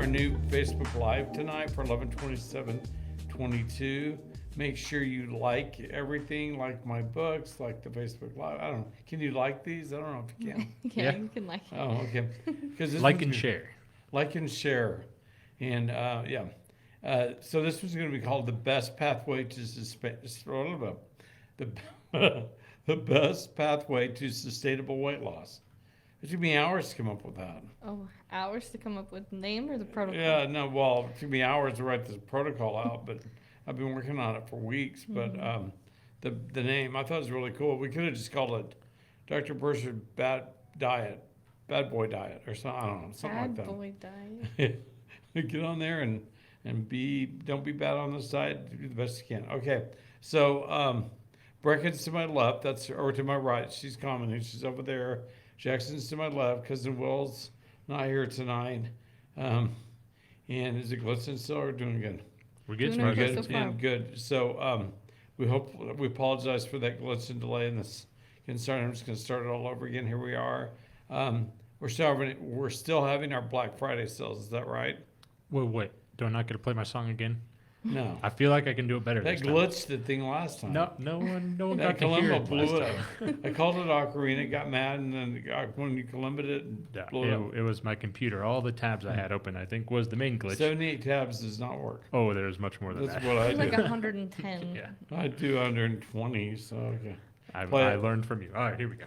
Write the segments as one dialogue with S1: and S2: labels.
S1: new Facebook Live tonight for 11/27/22. Make sure you like everything, like my books, like the Facebook Live. I don't know. Can you like these? I don't know if you can.
S2: Yeah, you can like it.
S1: Oh, okay. Because
S3: Like and share.
S1: Like and share. And so this was going to be called the best pathway to the the best pathway to sustainable weight loss. It took me hours to come up with that.
S2: Oh, hours to come up with the name or the protocol?
S1: Yeah, no, well, it took me hours to write this protocol out, but I've been working on it for weeks. But the name, I thought it was really cool. We could have just called it Dr. Burchard Bad Boy Diet, or something. I don't know, something like that.
S2: Bad boy diet.
S1: Get on there and don't be bad on the side. Do the best you can. Okay, so Brecken's to my left. Or to my right. She's commenting. She's over there. Jackson's to my left. Cousin Will's not here tonight. And is it Glisten still or doing good?
S3: We're good.
S2: Doing
S3: We're
S2: okay
S3: good.
S2: so far.
S1: And good. So we apologize for that Glisten delay in this getting started. I'm just going to start it all over again. Here we are. We're still having our Black Friday sales. Is that right?
S3: Wait. Do I not get to play my song again?
S1: No.
S3: I feel like I can do it better
S1: That
S3: this time.
S1: glitched the thing last time.
S3: No one
S1: That
S3: got to hear
S1: Kalimba
S3: it
S1: blew
S3: last
S1: it
S3: time.
S1: up. I called it Ocarina, it got mad, and then when you Kalimba it,
S3: Yeah,
S1: blew it up.
S3: it was my computer. All the tabs I had open, I think, was the main glitch.
S1: 78 tabs does not work.
S3: Oh, there's much more than
S1: That's
S3: that.
S1: what I
S2: It's like
S1: do.
S2: 110.
S3: Yeah,
S1: I do 120, so okay.
S3: I
S1: Play it.
S3: learned from you. All right, here we go.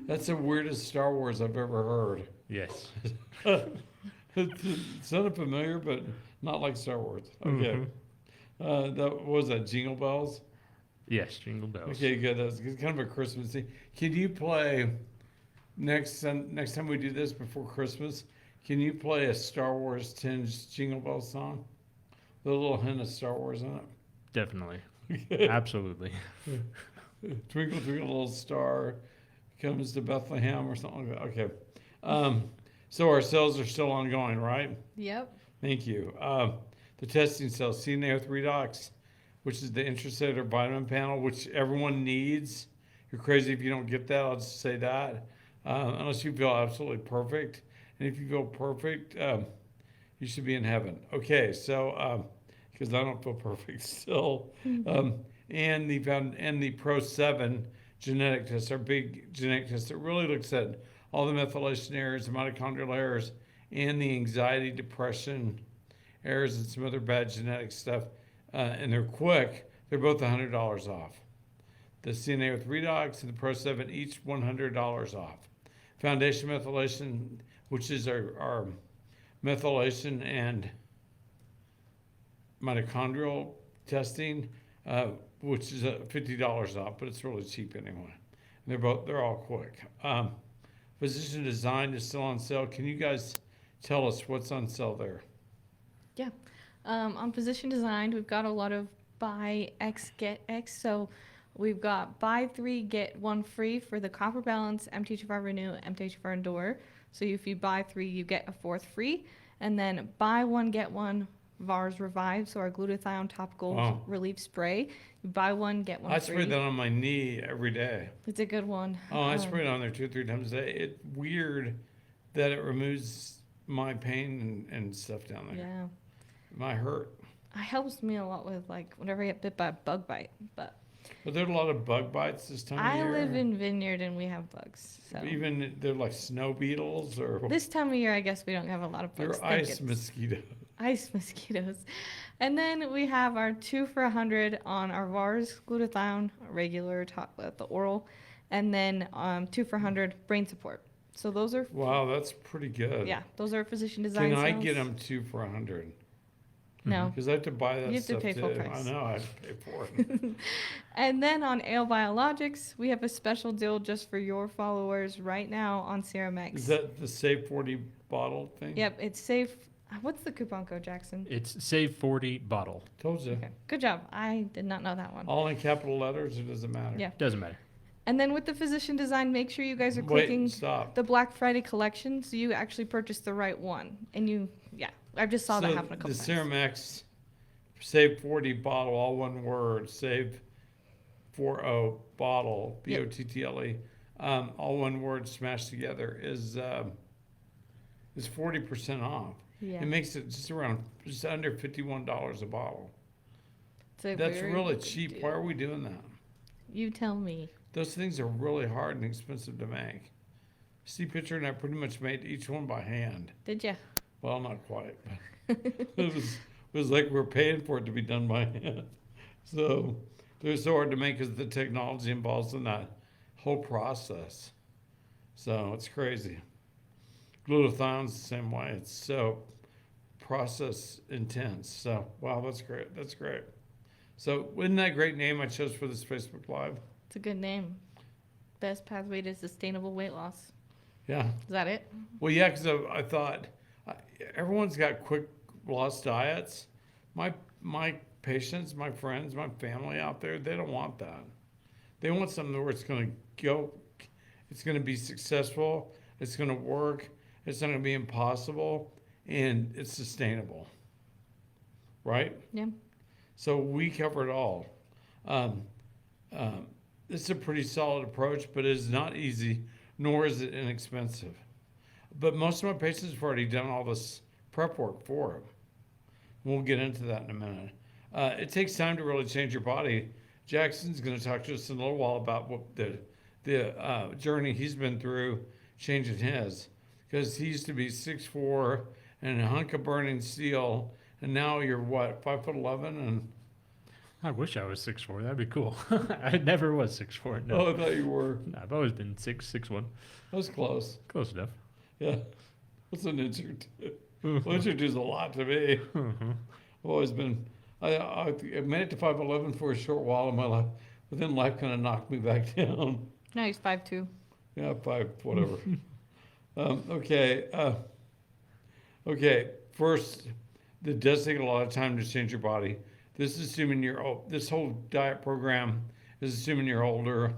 S1: That's the weirdest Star Wars I've ever heard.
S3: Yes.
S1: It sounded familiar, but not like Star Wars. Okay. That was that Jingle Bells?
S3: Yes, Jingle Bells.
S1: Okay, good. That's kind of a Christmas thing. Can you play next time we do this before Christmas? Can you play a Star Wars tinged Jingle Bells song? The little hint of Star Wars in
S3: Definitely.
S1: it.
S3: Absolutely.
S1: Twinkle, twinkle, little star comes to Bethlehem or something like that. Okay. So our sales are still ongoing, right?
S2: Yep.
S1: Thank you. The testing cells, CNA Redox, which is the intracellular vitamin panel, which everyone needs. You're crazy if you don't get that. I'll just say that. Unless you feel absolutely perfect. And if you feel perfect, you should be in heaven. Okay, so because I don't feel perfect still. And the Pro 7 genetic test, our big genetic test that really looks at all the methylation errors, the mitochondrial errors, and the anxiety, depression errors, and some other bad genetic stuff. And they're quick. They're both $100 off. The CNA with Redox and the Pro 7, each $100 off. Foundation methylation, which is our methylation and mitochondrial testing, which is $50 off, but it's really cheap anyway. And they're all quick. Physician Design is still on sale. Can you guys tell us what's on sale there?
S2: Yeah. On Physician Designed, we've got a lot of buy X, get X. So we've got buy 3, get 1 free for the Copper Balance, MTHFR Renew, MTHFR Endure. So if you buy 3, you get a 4th free. And then buy 1, get 1 VARS Revive, so our glutathione topical
S1: Wow.
S2: relief spray. You buy 1, get 1
S1: I
S2: free.
S1: spray that on my knee every day.
S2: It's a good one.
S1: Oh, I spray it on there 2 or 3 times a day. It's weird that it removes my pain and stuff down there.
S2: Yeah.
S1: My hurt.
S2: It helps me a lot with, like, whenever I get bit by a bug bite. But
S1: But there are a lot of bug bites this time of
S2: I
S1: year.
S2: live in Vineyard and we have bugs. So
S1: Even they're like snow beetles or
S2: this time of year, I guess we don't have a lot of bugs.
S1: they're
S2: Think
S1: ice
S2: it's
S1: mosquitoes.
S2: Ice mosquitoes. And then we have our 2 for $100 on our VARS glutathione, regular, the oral, and then 2 for $100 brain support. So those are,
S1: Wow, that's pretty good.
S2: yeah, those are physician design
S1: Can I
S2: sales.
S1: get them 2 for $100?
S2: No.
S1: Because I have to buy that
S2: You have to
S1: stuff
S2: pay
S1: too.
S2: full price.
S1: I know, I have to pay for it.
S2: And then on Ale Biologics, we have a special deal just for your followers right now on Serum X.
S1: Is that the Save 40 bottle thing?
S2: Yep, it's safe. What's the coupon code, Jackson?
S3: It's Save 40 bottle.
S1: Told you.
S2: Okay, good job. I did not know that one.
S1: All in capital letters, it doesn't matter.
S2: Yeah.
S3: Doesn't matter.
S2: And then with the physician design, make sure you guys are
S1: Wait,
S2: clicking
S1: stop.
S2: the Black Friday collection so you actually purchase the right one. And you, yeah, I just saw that
S1: So
S2: happen a couple
S1: the
S2: times.
S1: Serum X Save 40 bottle, all one word. Save 40 bottle,
S2: Yep.
S1: BOTTLE, all one word smashed together is 40% off.
S2: Yeah.
S1: It makes it just under $51 a bottle.
S2: It's a
S1: That's
S2: very
S1: really
S2: good
S1: cheap.
S2: deal.
S1: Why are we doing that?
S2: You tell me.
S1: Those things are really hard and expensive to make. Steve Pitcher and I pretty much made each one by hand.
S2: Did ya?
S1: Well, not quite, but it was like we're paying for it to be done by hand. So they're so hard to make because the technology involved in that whole process. So it's crazy. Glutathion's the same way. It's so process intense. So wow, that's great. That's great. So isn't that a great name I chose for this Facebook Live?
S2: It's a good name. Best pathway to sustainable weight loss.
S1: Yeah.
S2: Is that it?
S1: Well, yeah, because I thought everyone's got quick loss diets. My patients, my friends, my family out there, they don't want that. They want something where it's going to go, it's going to be successful, it's going to work, it's not going to be impossible, and it's sustainable. Right?
S2: Yeah.
S1: So we cover it all. It's a pretty solid approach, but it is not easy, nor is it inexpensive. But most of my patients have already done all this prep work for them. We'll get into that in a minute. It takes time to really change your body. Jackson's going to talk to us in a little while about what the journey he's been through changing his. Because he used to be 6'4" and a hunk of burning steel, and now you're what, 5'11" and
S3: I wish I was 6'4". That'd be cool. I never was 6'4". No,
S1: oh, I thought you were.
S3: No, I've always been 6'1".
S1: That was close.
S3: Close enough.
S1: Yeah. What's an inch or two? Well, inch or two is a lot to me.
S3: Mhm.
S1: I've always been, I made it to 5'11" for a short while in my life, but then life kind of knocked me back down.
S2: Now he's 5'2".
S1: Yeah, 5, whatever. Okay. Okay. First, it does take a lot of time to change your body. This is assuming this whole diet program is assuming you're older,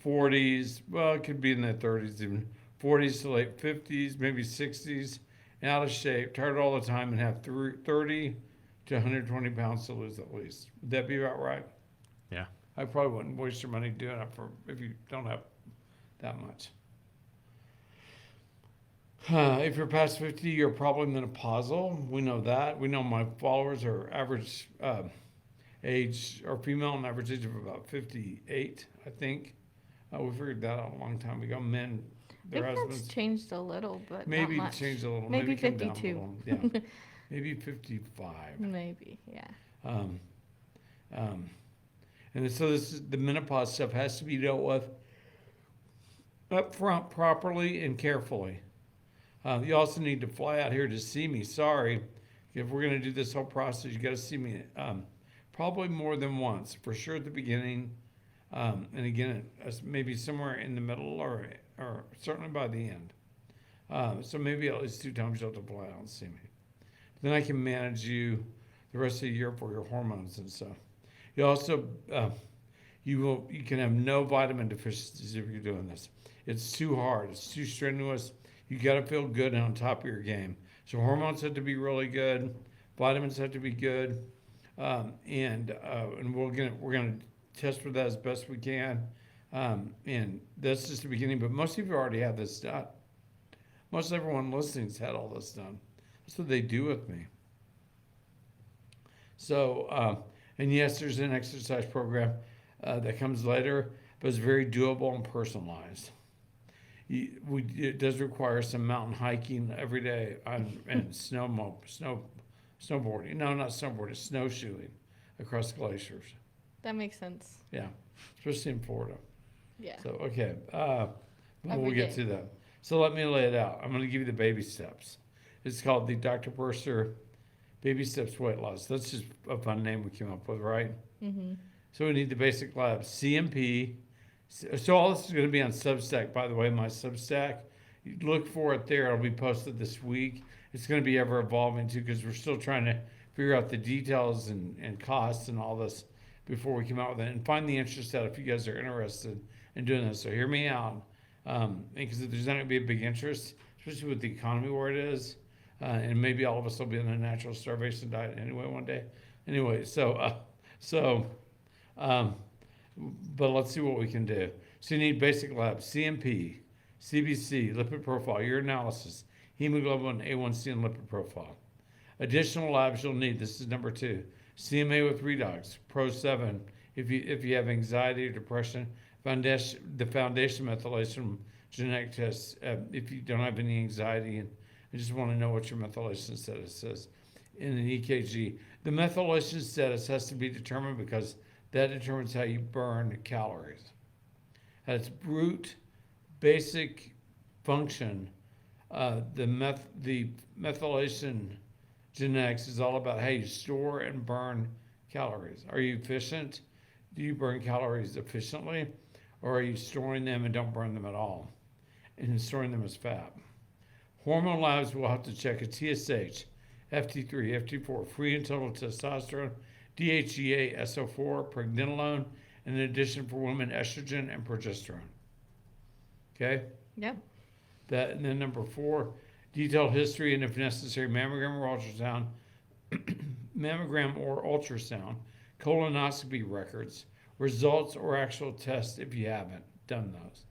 S1: 40s, well, it could be in the 30s even, 40s to late 50s, maybe 60s, out of shape, tired all the time, and have 30 to 120 pounds to lose at least. Would that be about right?
S3: Yeah.
S1: I probably wouldn't waste your money doing it if you don't have that much. If you're past 50, you're probably menopausal. We know that. We know my followers are average age, or female, an average age of about 58, I think. We figured that out a long time ago. Men,
S2: I
S1: their
S2: think that's
S1: husbands,
S2: changed a little, but
S1: maybe
S2: not much.
S1: changed a little.
S2: Maybe
S1: come down a
S2: 52.
S1: little. Yeah, maybe 55.
S2: Maybe, yeah.
S1: Um, and so the menopause stuff has to be dealt with up front properly and carefully. You also need to fly out here to see me. Sorry, if we're going to do this whole process, you got to see me probably more than once, for sure at the beginning, and again maybe somewhere in the middle, or certainly by the end. So maybe at least 2 times you'll have to fly out and see me. Then I can manage you the rest of the year for your hormones and stuff. You also you can have no vitamin deficiencies if you're doing this. It's too hard. It's too strenuous. You got to feel good and on top of your game. So hormones have to be really good. Vitamins have to be good, and we're gonna test for that as best we can. And that's just the beginning. But most of you already have this done. Most everyone listening's had all this done. That's what they do with me. So, and yes, there's an exercise program that comes later, but it's very doable and personalized. It does require some mountain hiking every day and snowboarding. No, not snowboarding, snowshoeing across glaciers.
S2: That makes sense.
S1: Yeah, especially in Florida.
S2: Yeah.
S1: So, okay, we'll
S2: Every
S1: get
S2: day.
S1: to that. So let me lay it out. I'm going to give you the baby steps. It's called the Dr. Purser Baby Steps Weight Loss. That's just a fun name we came up with, right?
S2: Mm-hmm.
S1: So we need the basic labs, CMP. So all this is going to be on Substack, by the way, my Substack. You look for it there. It'll be posted this week. It's going to be ever evolving too, because we're still trying to figure out the details and costs and all this before we come out with it, and find the interest out if you guys are interested in doing this. So hear me out, because there's not going to be a big interest, especially with the economy where it is, and maybe all of us will be on a natural starvation diet anyway one day. Anyway, um, but let's see what we can do. So you need basic labs, CMP, CBC, lipid profile, urinalysis, hemoglobin, A1C, and lipid profile. Additional labs you'll need, this is number 2, CMA with redox, Pro7, if you have anxiety or depression, the foundation methylation genetic test, if you don't have any anxiety and just want to know what your methylation status is in an EKG. The methylation status has to be determined because that determines how you burn calories. At its brute, basic function, the methylation genetics is all about how you store and burn calories. Are you efficient? Do you burn calories efficiently? Or are you storing them and don't burn them at all? And storing them as fat. Hormone labs will have to check a TSH, FT3, FT4, free and total testosterone, DHEA, SO4, pregnenolone, and in addition for women, estrogen and progesterone. Okay?
S2: Yep.
S1: And then number 4, detailed history and if necessary, mammogram or ultrasound, colonoscopy records, results or actual tests if you haven't done those.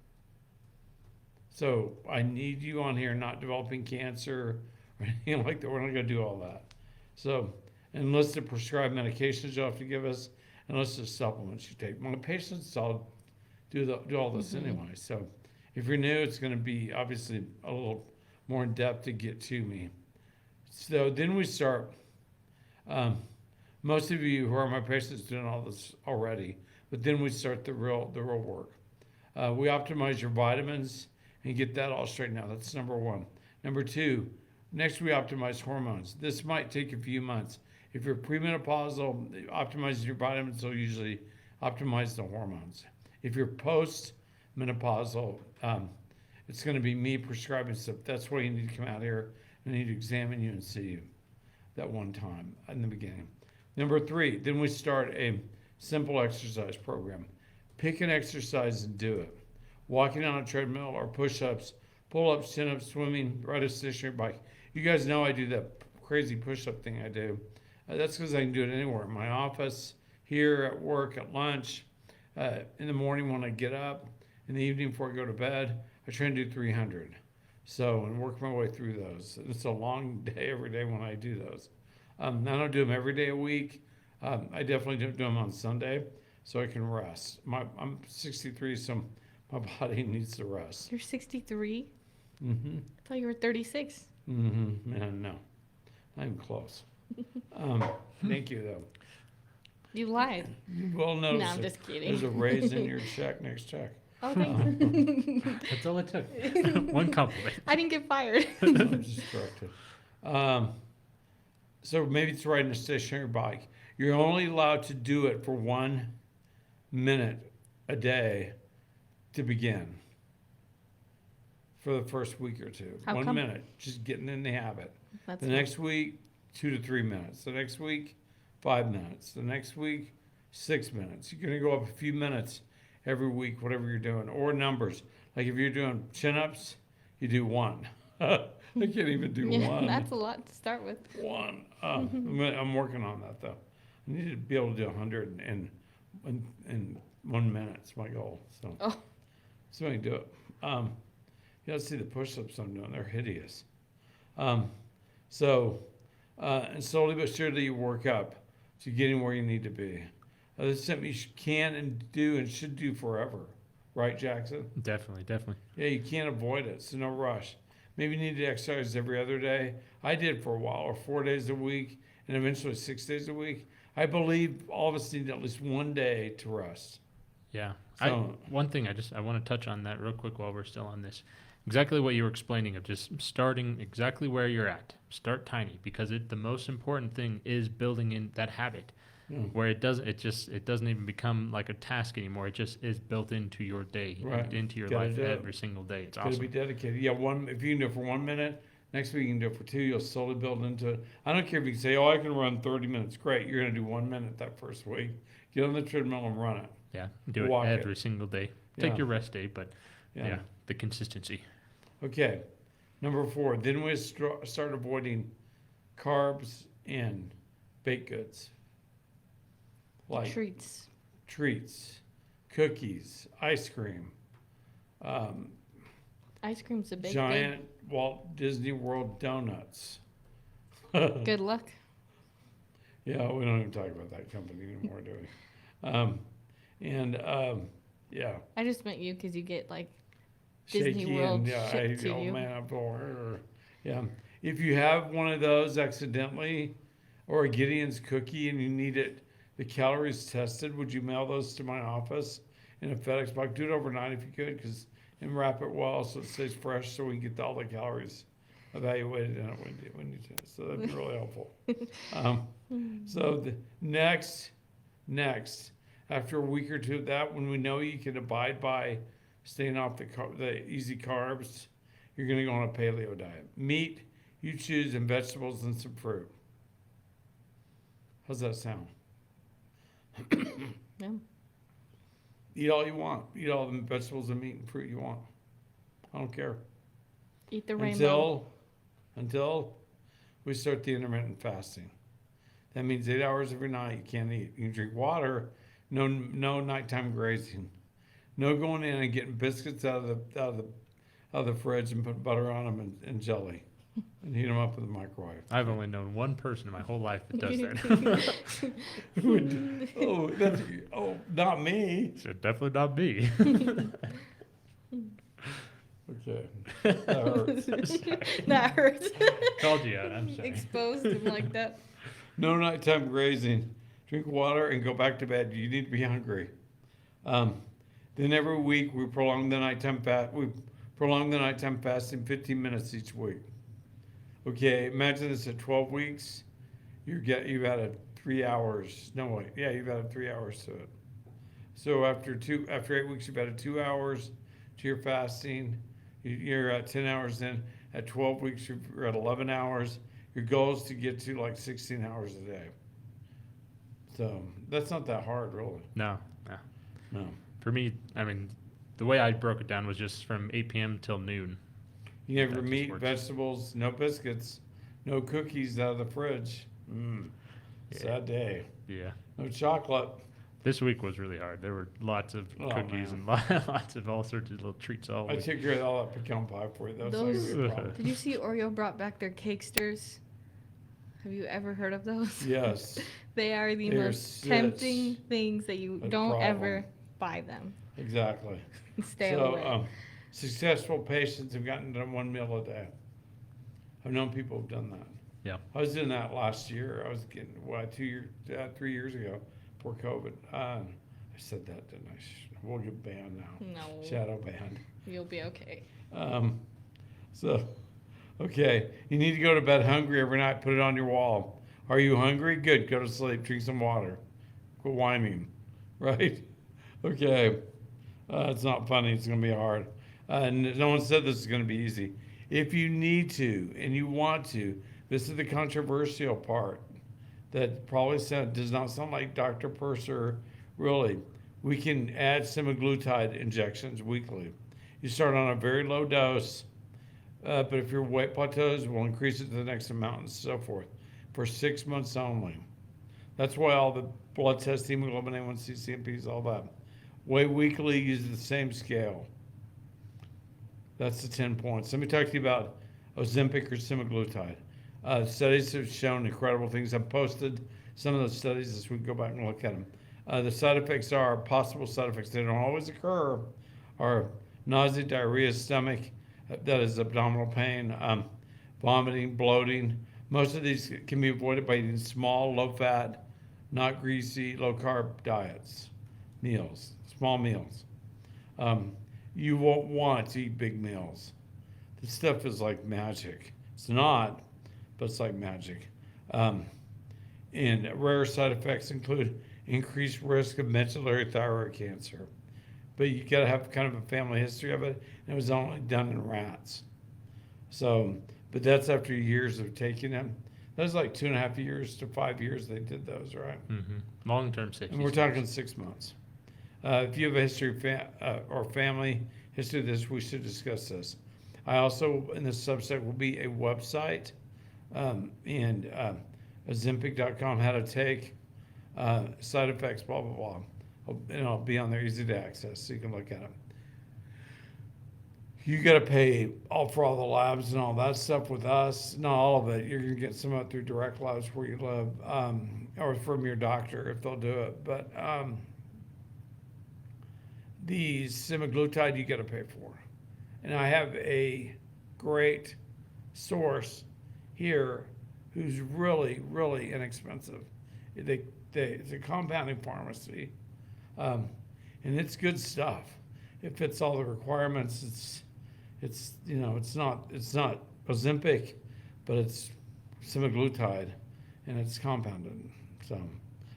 S1: So I need you on here not developing cancer or anything like that. We're not going to do all that. So, and list of prescribed medications you'll have to give us, and list of supplements you take. My patients all do all this anyway. So if you're new, it's going to be obviously a little more in depth to get to me. So then we start. Most of you who are my patients doing all this already, but then we start the real work. We optimize your vitamins and get that all straightened out. That's number 1. Number 2, next we optimize hormones. This might take a few months. If you're premenopausal, optimizing your vitamins will usually optimize the hormones. If you're post-menopausal, it's going to be me prescribing stuff. That's why you need to come out here. I need to examine you and see you that one time in the beginning. Number 3, then we start a simple exercise program. Pick an exercise and do it. Walking on a treadmill or push-ups, pull-ups, chin-ups, swimming, ride a stationary bike. You guys know I do that crazy push-up thing I do. That's because I can do it anywhere. In my office, here, at work, at lunch, in the morning when I get up, in the evening before I go to bed, I try and do 300. So, and work my way through those. It's a long day every day when I do those. I don't do them every day a week. I definitely don't do them on Sunday, so I can rest. I'm 63, so my body needs to rest.
S2: You're 63?
S1: Mm-hmm.
S2: I thought you were 36.
S1: Mm-hmm. Man, no. I'm close. Thank you, though.
S2: You lied.
S1: Well, no,
S2: No, I'm just kidding.
S1: There's a raise in your next check.
S2: Oh, thanks.
S3: That's all it took. One compliment.
S2: I didn't get fired.
S1: I'm just corrected. So maybe it's riding a stationary bike. You're only allowed to do it for 1 minute a day to begin for the first week or 2.
S2: How
S1: 1
S2: come?
S1: minute, just getting in the habit.
S2: That's
S1: The next week, 2 to 3 minutes. The next week, 5 minutes. The next week, 6 minutes. You're going to go up a few minutes every week, whatever you're doing, or numbers. Like if you're doing chin-ups, you do 1. I can't even do
S2: yeah,
S1: 1.
S2: that's a lot to start with.
S1: 1. I'm working on that though. I need to be able to do 100 in 1 minute. It's my goal. So, so I can do it. You gotta see the push-ups I'm doing. They're hideous. And slowly but surely you work up to getting where you need to be. This is something you can and do and should do forever. Right, Jackson?
S3: Definitely.
S1: Yeah, you can't avoid it, so no rush. Maybe you need to exercise every other day. I did for a while, or 4 days a week, and eventually 6 days a week. I believe all of us need at least 1 day to rest.
S3: Yeah.
S1: So-
S3: One thing I want to touch on that real quick while we're still on this. Exactly what you were explaining of just starting exactly where you're at. Start tiny because the most important thing is building in that habit. Where it doesn't even become like a task anymore. It just is built into your day,
S1: Right.
S3: into your
S1: Gotta
S3: life
S1: do it.
S3: every single day. It's
S1: Gotta
S3: awesome.
S1: be dedicated. Yeah, if you can do it for 1 minute, next week you can do it for 2, you'll slowly build into it. I don't care if you can say, I can run 30 minutes. Great, you're gonna do 1 minute that first week. Get on the treadmill and run it.
S3: Yeah, do it
S1: Walk it.
S3: every single day. Take
S1: Yeah.
S3: your rest day, but yeah, the consistency.
S1: Okay, number 4, then we start avoiding carbs and baked goods. like
S2: Treats.
S1: treats, cookies, ice cream, um,
S2: Ice cream's a big
S1: giant Walt Disney World donuts.
S2: thing. Good luck.
S1: Yeah, we don't even talk about that company anymore, do we? And yeah,
S2: I just meant you because you get like Disney
S1: shaky
S2: World
S1: and yeah,
S2: shipped to
S1: oh
S2: you.
S1: man, yeah. If you have one of those accidentally, or a Gideon's cookie, and you need it, the calories tested, would you mail those to my office in a FedEx box? Do it overnight if you could, and wrap it well so it stays fresh, so we can get all the calories evaluated in it when you do it. So that'd be really helpful. So the next, after a week or two of that, when we know you can abide by staying off the easy carbs, you're going to go on a paleo diet. Meat, you choose, and vegetables and some fruit. How's that sound?
S2: Yeah.
S1: Eat all you want. Eat all the vegetables and meat and fruit you want. I don't care.
S2: Eat the rainbow.
S1: Until we start the intermittent fasting. That means 8 hours every night you can't eat. You can drink water, no nighttime grazing. No going in and getting biscuits out of the fridge and put butter on them and jelly. And heat them up in the microwave.
S3: I've only known one person in my whole life that does that.
S1: Not me.
S3: So definitely not me.
S1: Okay. That hurts.
S2: That hurts.
S3: Called you out. I'm sorry.
S2: Exposed him like that.
S1: No nighttime grazing. Drink water and go back to bed. You need to be hungry. Then every week we prolong the nighttime fasting 15 minutes each week. Okay, imagine this at 12 weeks. You've added 3 hours. No wait, yeah, you've added 3 hours to it. So after 8 weeks, you've added 2 hours to your fasting. You're at 10 hours in. At 12 weeks, you're at 11 hours. Your goal is to get to like 16 hours a day. So that's not that hard, really.
S3: No.
S1: No.
S3: For me, I mean, the way I broke it down was just from 8 p.m. till noon.
S1: You have your
S3: That just
S1: meat,
S3: works.
S1: vegetables, no biscuits, no cookies out of the fridge.
S3: Yeah.
S1: Sad day.
S3: Yeah.
S1: No chocolate.
S3: This week was really hard. There were lots of
S1: Oh,
S3: cookies
S1: man.
S3: and lots of all sorts of little treats all
S1: I
S3: week.
S1: took care of all that pecan pie for you. That's not
S2: Those-
S1: gonna be a problem.
S2: Did you see Oreo brought back their cakesters? Have you ever heard of those?
S1: Yes,
S2: They are the
S1: They're
S2: most
S1: such
S2: tempting things that you
S1: a
S2: don't
S1: problem.
S2: ever buy them.
S1: exactly.
S2: Stay
S1: So,
S2: away.
S1: successful patients have gotten done 1 meal a day. I've known people who've done that.
S3: Yeah.
S1: I was doing that last year. I was getting, 3 years ago, before COVID. I said that, didn't I? We'll get banned now.
S2: No,
S1: Shadow banned.
S2: you'll be okay.
S1: Okay, you need to go to bed hungry every night. Put it on your wall. Are you hungry? Good. Go to sleep. Drink some water. Quit whining. Right? Okay. It's not funny. It's going to be hard. And no one said this is going to be easy. If you need to and you want to, this is the controversial part that probably does not sound like Dr. Purser. Really, we can add semaglutide injections weekly. You start on a very low dose. But if your weight plateaus, we'll increase it to the next amount and so forth for 6 months only. That's why all the blood tests, hemoglobin A1C, CMPs, all that. Weigh weekly, use the same scale. That's the 10 points. Let me talk to you about Ozempic or semaglutide. Studies have shown incredible things. I've posted some of those studies this week. Go back and look at them. The side effects are possible side effects. They don't always occur. Are nausea, diarrhea, stomach, that is abdominal pain, vomiting, bloating. Most of these can be avoided by eating small, low-fat, not greasy, low-carb diets, meals, small meals. You won't want to eat big meals. This stuff is like magic. It's not, but it's like magic. And rare side effects include increased risk of medullary thyroid cancer. But you got to have kind of a family history of it, and it was only done in rats. So, but that's after years of taking them. That was like 2.5 years to 5 years they did those, right?
S3: Mm-hmm. Long-term safety.
S1: And we're talking 6 months. If you have a history or family history of this, we should discuss this. I also, in this subset, will be a website and Ozempic.com, how to take side effects, blah, blah, blah. And it'll be on there, easy to access, so you can look at it. You gotta pay for all the labs and all that stuff with us. Not all of it. You're gonna get some of it through direct labs where you live, or from your doctor if they'll do it. But the semaglutide you gotta pay for. And I have a great source here who's really, really inexpensive. It's a compounding pharmacy, and it's good stuff. It fits all the requirements. It's not Ozempic, but it's semaglutide, and it's compounded. So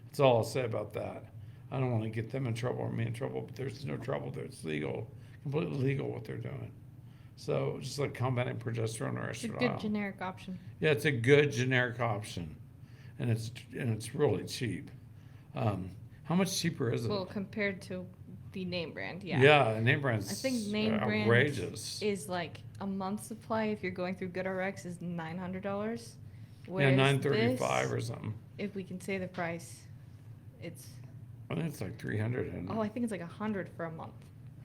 S1: that's all I'll say about that. I don't want to get them in trouble or me in trouble, but there's no trouble there. It's legal, completely legal what they're doing. So just like combating progesterone or
S2: It's a
S1: estradiol.
S2: good generic option.
S1: Yeah, it's a good generic option, and it's really cheap. How much cheaper is it?
S2: Well, compared to the name brand, yeah.
S1: Yeah, name brand's
S2: I think name brand
S1: outrageous.
S2: is like a month's supply if you're going through GoodRx is $900.
S1: Yeah,
S2: Whereas
S1: $935
S2: this,
S1: or something.
S2: if we can say the price, it's
S1: I think it's like 300. Isn't it?
S2: I think it's like 100 for a month,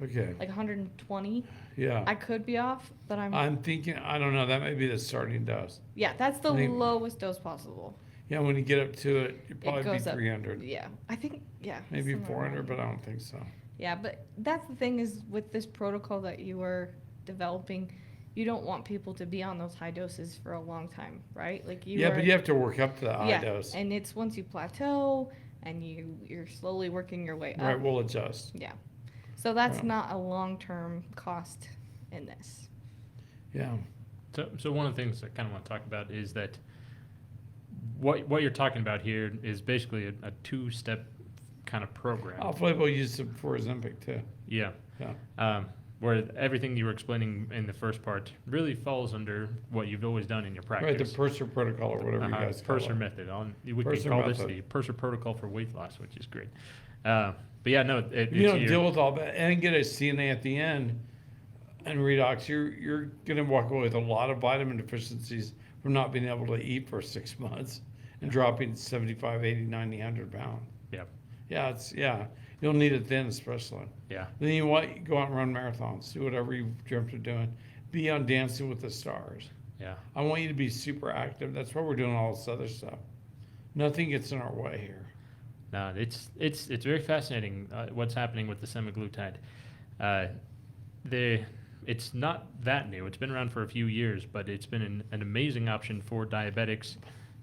S1: Okay.
S2: like 120.
S1: Yeah.
S2: I could be off, but
S1: I'm thinking. I don't know. That may be the starting dose.
S2: yeah, that's the
S1: I think-
S2: lowest dose possible.
S1: Yeah, when you get up to it, it'd
S2: It
S1: probably be
S2: goes up.
S1: 300,
S2: Yeah, I think
S1: maybe
S2: somewhere
S1: 400,
S2: around
S1: but
S2: there.
S1: I don't think so.
S2: Yeah, but that's the thing is with this protocol that you are developing, you don't want people to be on those high doses for a long time, right? Like you
S1: Yeah,
S2: are,
S1: but you have to work up to the high
S2: yeah,
S1: dose.
S2: and it's once you plateau and you're slowly working your way up.
S1: Right, we'll adjust.
S2: Yeah. So that's
S1: Yeah.
S2: not a long-term cost in this.
S1: Yeah.
S3: So one of the things I kind of want to talk about is that what you're talking about here is basically a two-step kind of program.
S1: Off-label use it for Ozempic too.
S3: Yeah.
S1: Yeah.
S3: Where everything you were explaining in the first part really falls under what you've always done in your practice.
S1: Right, the Purser protocol or whatever you guys call
S3: Purser
S1: it.
S3: method. We
S1: Purser
S3: can call this
S1: method.
S3: the Purser protocol for weight loss, which is great. But yeah, no,
S1: If you don't deal with all that and get a CNA at the end and redox, you're going to walk away with a lot of vitamin deficiencies from not being able to eat for 6 months and dropping 75, 80, 90, 100 pounds.
S3: Yeah.
S1: Yeah, you'll need it then especially.
S3: Yeah.
S1: Then you go out and run marathons, do whatever you've dreamt of doing. Be on Dancing with the Stars.
S3: Yeah.
S1: I want you to be super active. That's why we're doing all this other stuff. Nothing gets in our way here.
S3: No, it's very fascinating what's happening with the semaglutide. It's not that new. It's been around for a few years, but it's been an amazing option for diabetics,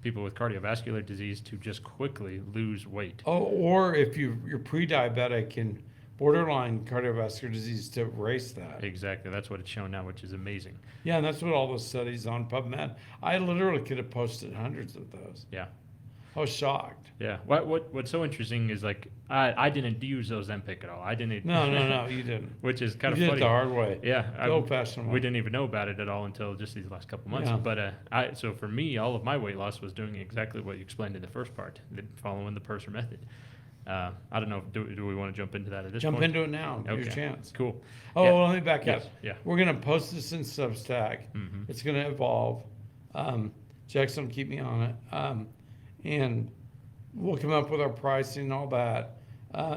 S3: people with cardiovascular disease, to just quickly lose weight.
S1: Oh, or if you're pre-diabetic and borderline cardiovascular disease, to erase that.
S3: Exactly. That's what it's shown now, which is amazing.
S1: Yeah, and that's what all those studies on PubMed. I literally could have posted hundreds of those.
S3: Yeah.
S1: I was shocked.
S3: Yeah. What's so interesting is like I didn't use Ozempic at all. I didn't.
S1: No, you didn't.
S3: Which is kind
S1: You
S3: of
S1: did it
S3: funny.
S1: the hard way.
S3: Yeah.
S1: The old-fashioned
S3: We
S1: way.
S3: didn't even know about it at all until just these last couple months.
S1: Yeah.
S3: But so for me, all of my weight loss was doing exactly what you explained in the first part, following the Purser method. I don't know. Do we want to jump into that at this
S1: Jump
S3: point?
S1: into it now. Your
S3: Okay.
S1: chance.
S3: Cool.
S1: Oh,
S3: Yeah.
S1: well, let me back
S3: Yes.
S1: up.
S3: Yeah.
S1: We're going to post this in Substack.
S3: Mhm.
S1: It's going to evolve. Jackson will keep me on it. And we'll come up with our pricing and all that.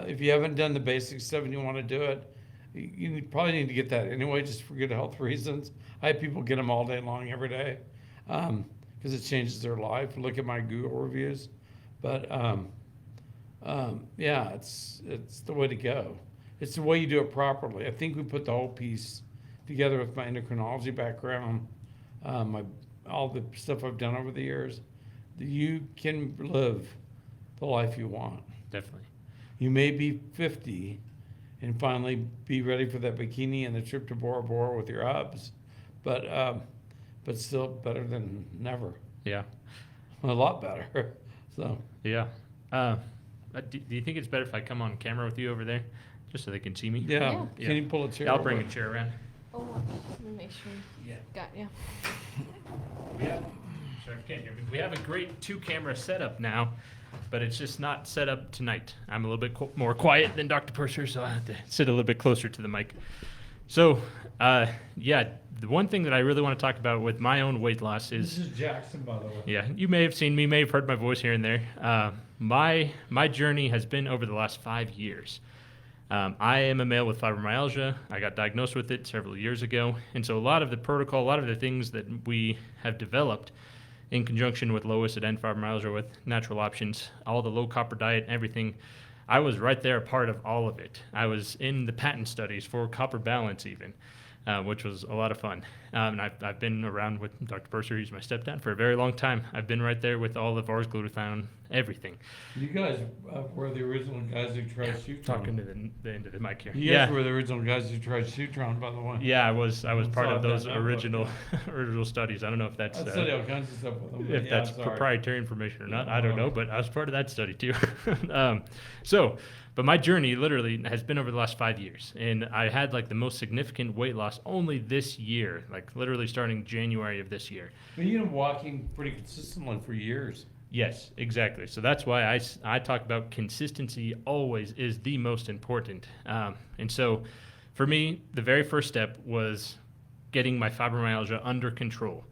S1: If you haven't done the basic stuff and you want to do it, you probably need to get that anyway, just for good health reasons. I have people get them all day long, every day, because it changes their life. Look at my Google reviews. But yeah, it's the way to go. It's the way you do it properly. I think we put the whole piece together with my endocrinology background, all the stuff I've done over the years. You can live the life you want.
S3: Definitely.
S1: You may be 50 and finally be ready for that bikini and the trip to Bora Bora with your hubs, but still better than never.
S3: Yeah.
S1: A lot better. So
S3: Yeah. Do you think it's better if I come on camera with you over there, just so they can see me?
S1: yeah,
S3: Yeah.
S1: can you pull a chair?
S3: Yeah, I'll bring
S1: over?
S3: a chair around.
S2: Oh, let me make sure.
S3: Yeah.
S2: Got you.
S3: Sorry if you can't hear me. We have a great two-camera setup now, but it's just not set up tonight. I'm a little bit more quiet than Dr. Purser, so I have to sit a little bit closer to the mic. So, yeah, the one thing that I really want to talk about with my own weight loss
S1: This
S3: is,
S1: is Jackson, by the way.
S3: yeah, you may have seen me, may have heard my voice here and there. My journey has been over the last 5 years. I am a male with fibromyalgia. I got diagnosed with it several years ago. And so a lot of the protocol, a lot of the things that we have developed in conjunction with Lois at End Fibromyalgia with Natural Options, all the low copper diet, everything, I was right there, a part of all of it. I was in the patent studies for copper balance even, which was a lot of fun. And I've been around with Dr. Purser, he's my stepdad, for a very long time. I've been right there with all of ours, glutathione, everything.
S1: You guys were the original guys who tried
S3: Talking
S1: Sutron.
S3: to the end of the mic here.
S1: You guys were the original guys who tried Sutron, by the way.
S3: Yeah, I was part
S1: saw
S3: of
S1: that
S3: those
S1: notebook,
S3: original original studies. I don't know if that's
S1: I studied all kinds of stuff with them. but
S3: if
S1: yeah,
S3: that's
S1: I'm sorry.
S3: proprietary information or not.
S1: Yeah,
S3: I don't
S1: well.
S3: know, but I was part of that study too. But my journey literally has been over the last 5 years, and I had like the most significant weight loss only this year, like literally starting January of this year.
S1: But you've been walking pretty consistently for years.
S3: Yes, exactly. So that's why I talk about consistency always is the most important. And so for me, the very first step was getting my fibromyalgia under control.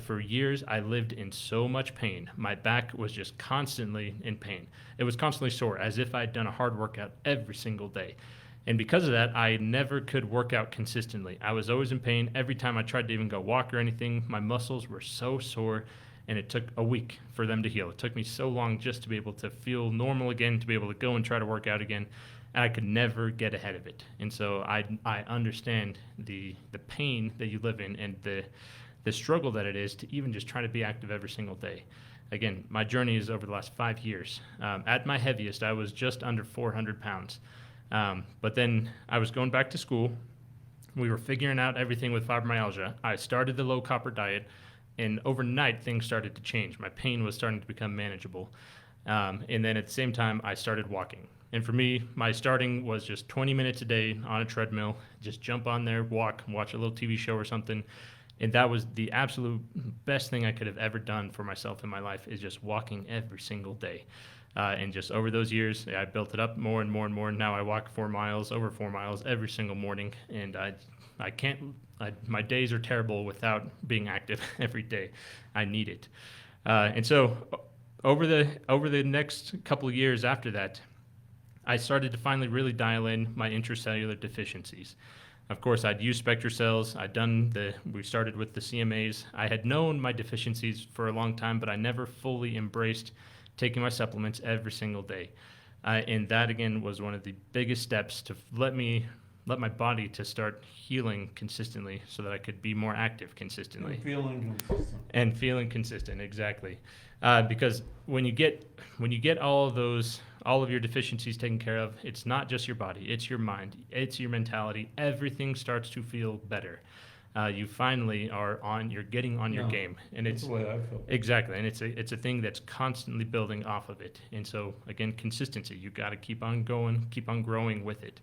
S3: For years, I lived in so much pain. My back was just constantly in pain. It was constantly sore, as if I'd done a hard workout every single day. And because of that, I never could work out consistently. I was always in pain. Every time I tried to even go walk or anything, my muscles were so sore, and it took a week for them to heal. It took me so long just to be able to feel normal again, to be able to go and try to work out again, and I could never get ahead of it. And so I understand the pain that you live in and the struggle that it is to even just try to be active every single day. Again, my journey is over the last 5 years. At my heaviest, I was just under 400 pounds. But then I was going back to school. We were figuring out everything with fibromyalgia. I started the low copper diet, and overnight things started to change. My pain was starting to become manageable. And then at the same time, I started walking. And for me, my starting was just 20 minutes a day on a treadmill, just jump on there, walk, watch a little TV show or something. And that was the absolute best thing I could have ever done for myself in my life, is just walking every single day. And just over those years, I built it up more and more and more. Now I walk over 4 miles every single morning. And I can't, my days are terrible without being active every day. I need it. And so over the next couple of years after that, I started to finally really dial in my intracellular deficiencies. Of course, I'd used SpectraCells. We started with the CMAs. I had known my deficiencies for a long time, but I never fully embraced taking my supplements every single day. And that, again, was one of the biggest steps to let my body to start healing consistently so that I could be more active consistently. And feeling consistent, exactly. Because when you get all of your deficiencies taken care of, it's not just your body, it's your mind, it's your mentality. Everything starts to feel better. You finally you're getting on your game, and
S1: That's the way I feel.
S3: exactly, and it's a thing that's constantly building off of it. And so again, consistency. You got to keep on going, keep on growing with it.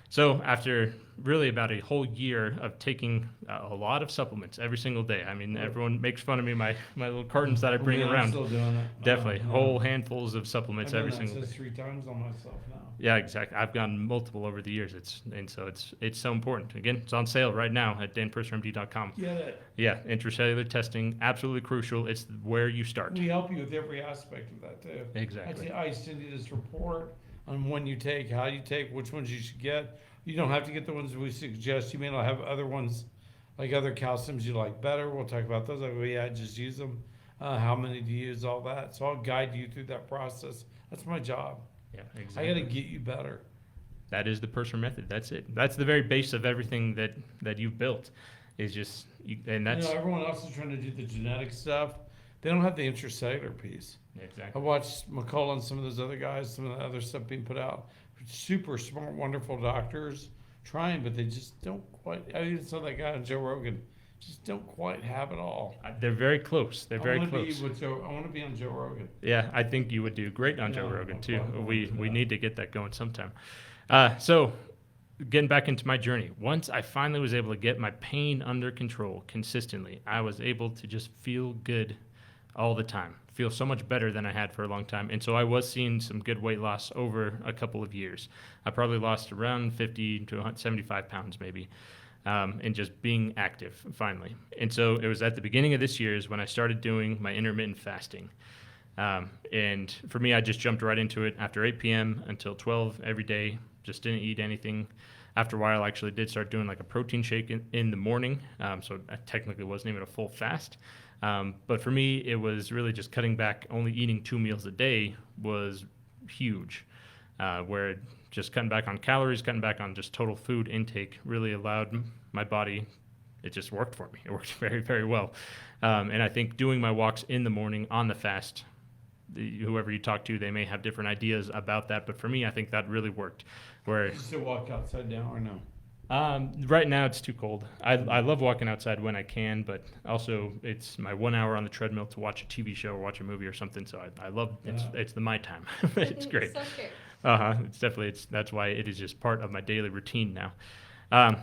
S3: So after really about a whole year of taking a lot of supplements every single day, I mean, everyone makes fun of me, my little cartons that I bring
S1: I'm
S3: around.
S1: still doing it.
S3: Definitely, whole handfuls of supplements
S1: I've
S3: every
S1: done
S3: single day.
S1: access 3 times on myself now.
S3: Yeah, exactly. I've gotten multiple over the years. It's so important. Again, it's on sale right now at danpursermd.com.
S1: Get it.
S3: Yeah, intracellular testing, absolutely crucial. It's where you start.
S1: We help you with every aspect of that too.
S3: Exactly.
S1: I send you this report on when you take, how you take, which ones you should get. You don't have to get the ones we suggest. You may not have other ones, like other calciums you like better. We'll talk about those. Like, well, yeah, just use them. How many do you use? All that. So I'll guide you through that process. That's my job.
S3: Yeah,
S1: I
S3: exactly.
S1: got to get you better.
S3: That is the Purser method. That's it. That's the very base of everything that you've built. Is just and that's
S1: Everyone else is trying to do the genetic stuff. They don't have the intracellular piece. I
S3: exactly.
S1: watched McCullough and some of those other guys, some of the other stuff being put out. Super smart, wonderful doctors trying, but they just don't quite. I even saw that guy on Joe Rogan. Just don't quite have it all.
S3: They're very close. They're very
S1: I wanna
S3: close.
S1: Be with Joe, I want to be on Joe Rogan.
S3: Yeah, I think you would do great on Joe
S1: Yeah,
S3: Rogan
S1: I'll
S3: too.
S1: probably
S3: We
S1: do
S3: we
S1: that.
S3: need to get that going sometime. So getting back into my journey, once I finally was able to get my pain under control consistently, I was able to just feel good all the time. Feel so much better than I had for a long time. And so I was seeing some good weight loss over a couple of years. I probably lost around 50 to 75 pounds maybe. And just being active finally. And so it was at the beginning of this year is when I started doing my intermittent fasting. And for me, I just jumped right into it after 8 p.m. until 12 every day. Just didn't eat anything. After a while, I actually did start doing like a protein shake in the morning. So I technically wasn't even a full fast. But for me, it was really just cutting back. Only eating 2 meals a day was huge, where just cutting back on calories, cutting back on just total food intake really allowed my body, it just worked for me. It worked very, very well. And I think doing my walks in the morning on the fast, whoever you talk to, they may have different ideas about that. But for me, I think that really worked. Where
S1: You still walk outside now or no?
S3: right now it's too cold. I love walking outside when I can, but also it's my 1 hour on the treadmill to watch a TV show or watch a movie or something. So I love it's the my time. It's great. It's definitely that's why it is just part of my daily routine now. And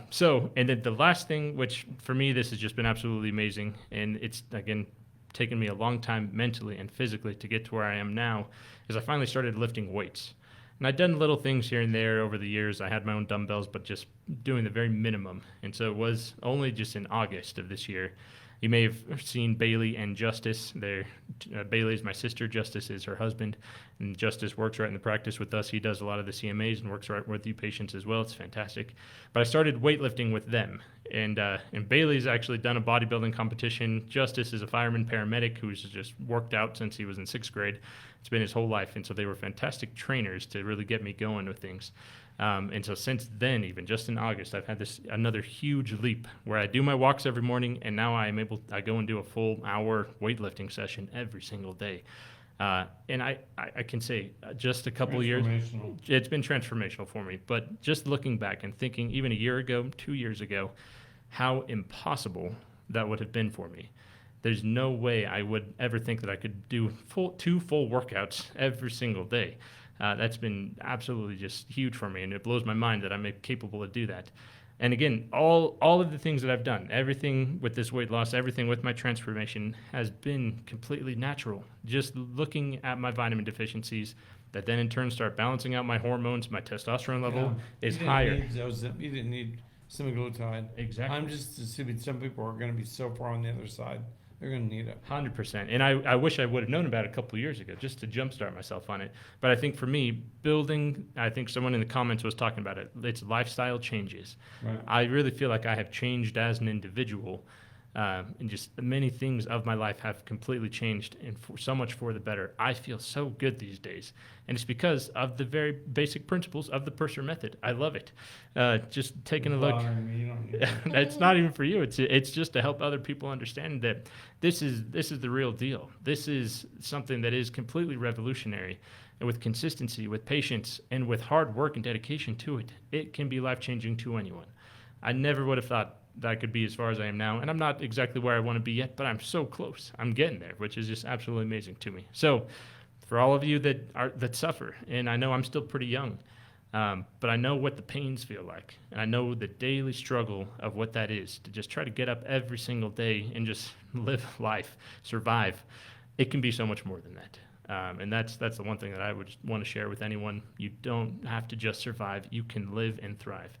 S3: then the last thing, which for me this has just been absolutely amazing, and it's again taken me a long time mentally and physically to get to where I am now, is I finally started lifting weights. And I'd done little things here and there over the years. I had my own dumbbells, but just doing the very minimum. And so it was only just in August of this year. You may have seen Bailey and Justice. Bailey is my sister. Justice is her husband. And Justice works right in the practice with us. He does a lot of the CMAs and works right with you patients as well. It's fantastic. But I started weightlifting with them. And Bailey's actually done a bodybuilding competition. Justice is a fireman paramedic who's just worked out since he was in 6th grade. It's been his whole life. And so they were fantastic trainers to really get me going with things. And so since then, even just in August, I've had another huge leap where I do my walks every morning, and now I go and do a full hour weightlifting session every single day. And I can say just a couple of years, it's been transformational for me. But just looking back and thinking even a year ago, 2 years ago, how impossible that would have been for me. There's no way I would ever think that I could do 2 full workouts every single day. That's been absolutely just huge for me, and it blows my mind that I'm capable to do that. And again, all of the things that I've done, everything with this weight loss, everything with my transformation has been completely natural. Just looking at my vitamin deficiencies that then in turn start balancing out my hormones, my testosterone level is higher.
S1: You didn't need semaglutide.
S3: Exactly.
S1: I'm just assuming some people are going to be so far on the other side. They're going to need it.
S3: 100%. And I wish I would have known about it a couple of years ago just to jumpstart myself on it. But I think for me, I think someone in the comments was talking about it. It's lifestyle changes.
S1: Right.
S3: I really feel like I have changed as an individual. And just many things of my life have completely changed and so much for the better. I feel so good these days. And it's because of the very basic principles of the Purser method. I love it. Just taking a look. It's not even for you. It's just to help other people understand that this is the real deal. This is something that is completely revolutionary. And with consistency, with patience, and with hard work and dedication to it, it can be life-changing to anyone. I never would have thought that I could be as far as I am now. And I'm not exactly where I want to be yet, but I'm so close. I'm getting there, which is just absolutely amazing to me. So for all of you that suffer, and I know I'm still pretty young, but I know what the pains feel like. And I know the daily struggle of what that is, to just try to get up every single day and just live life, survive. It can be so much more than that. And that's the one thing that I would want to share with anyone. You don't have to just survive. You can live and thrive.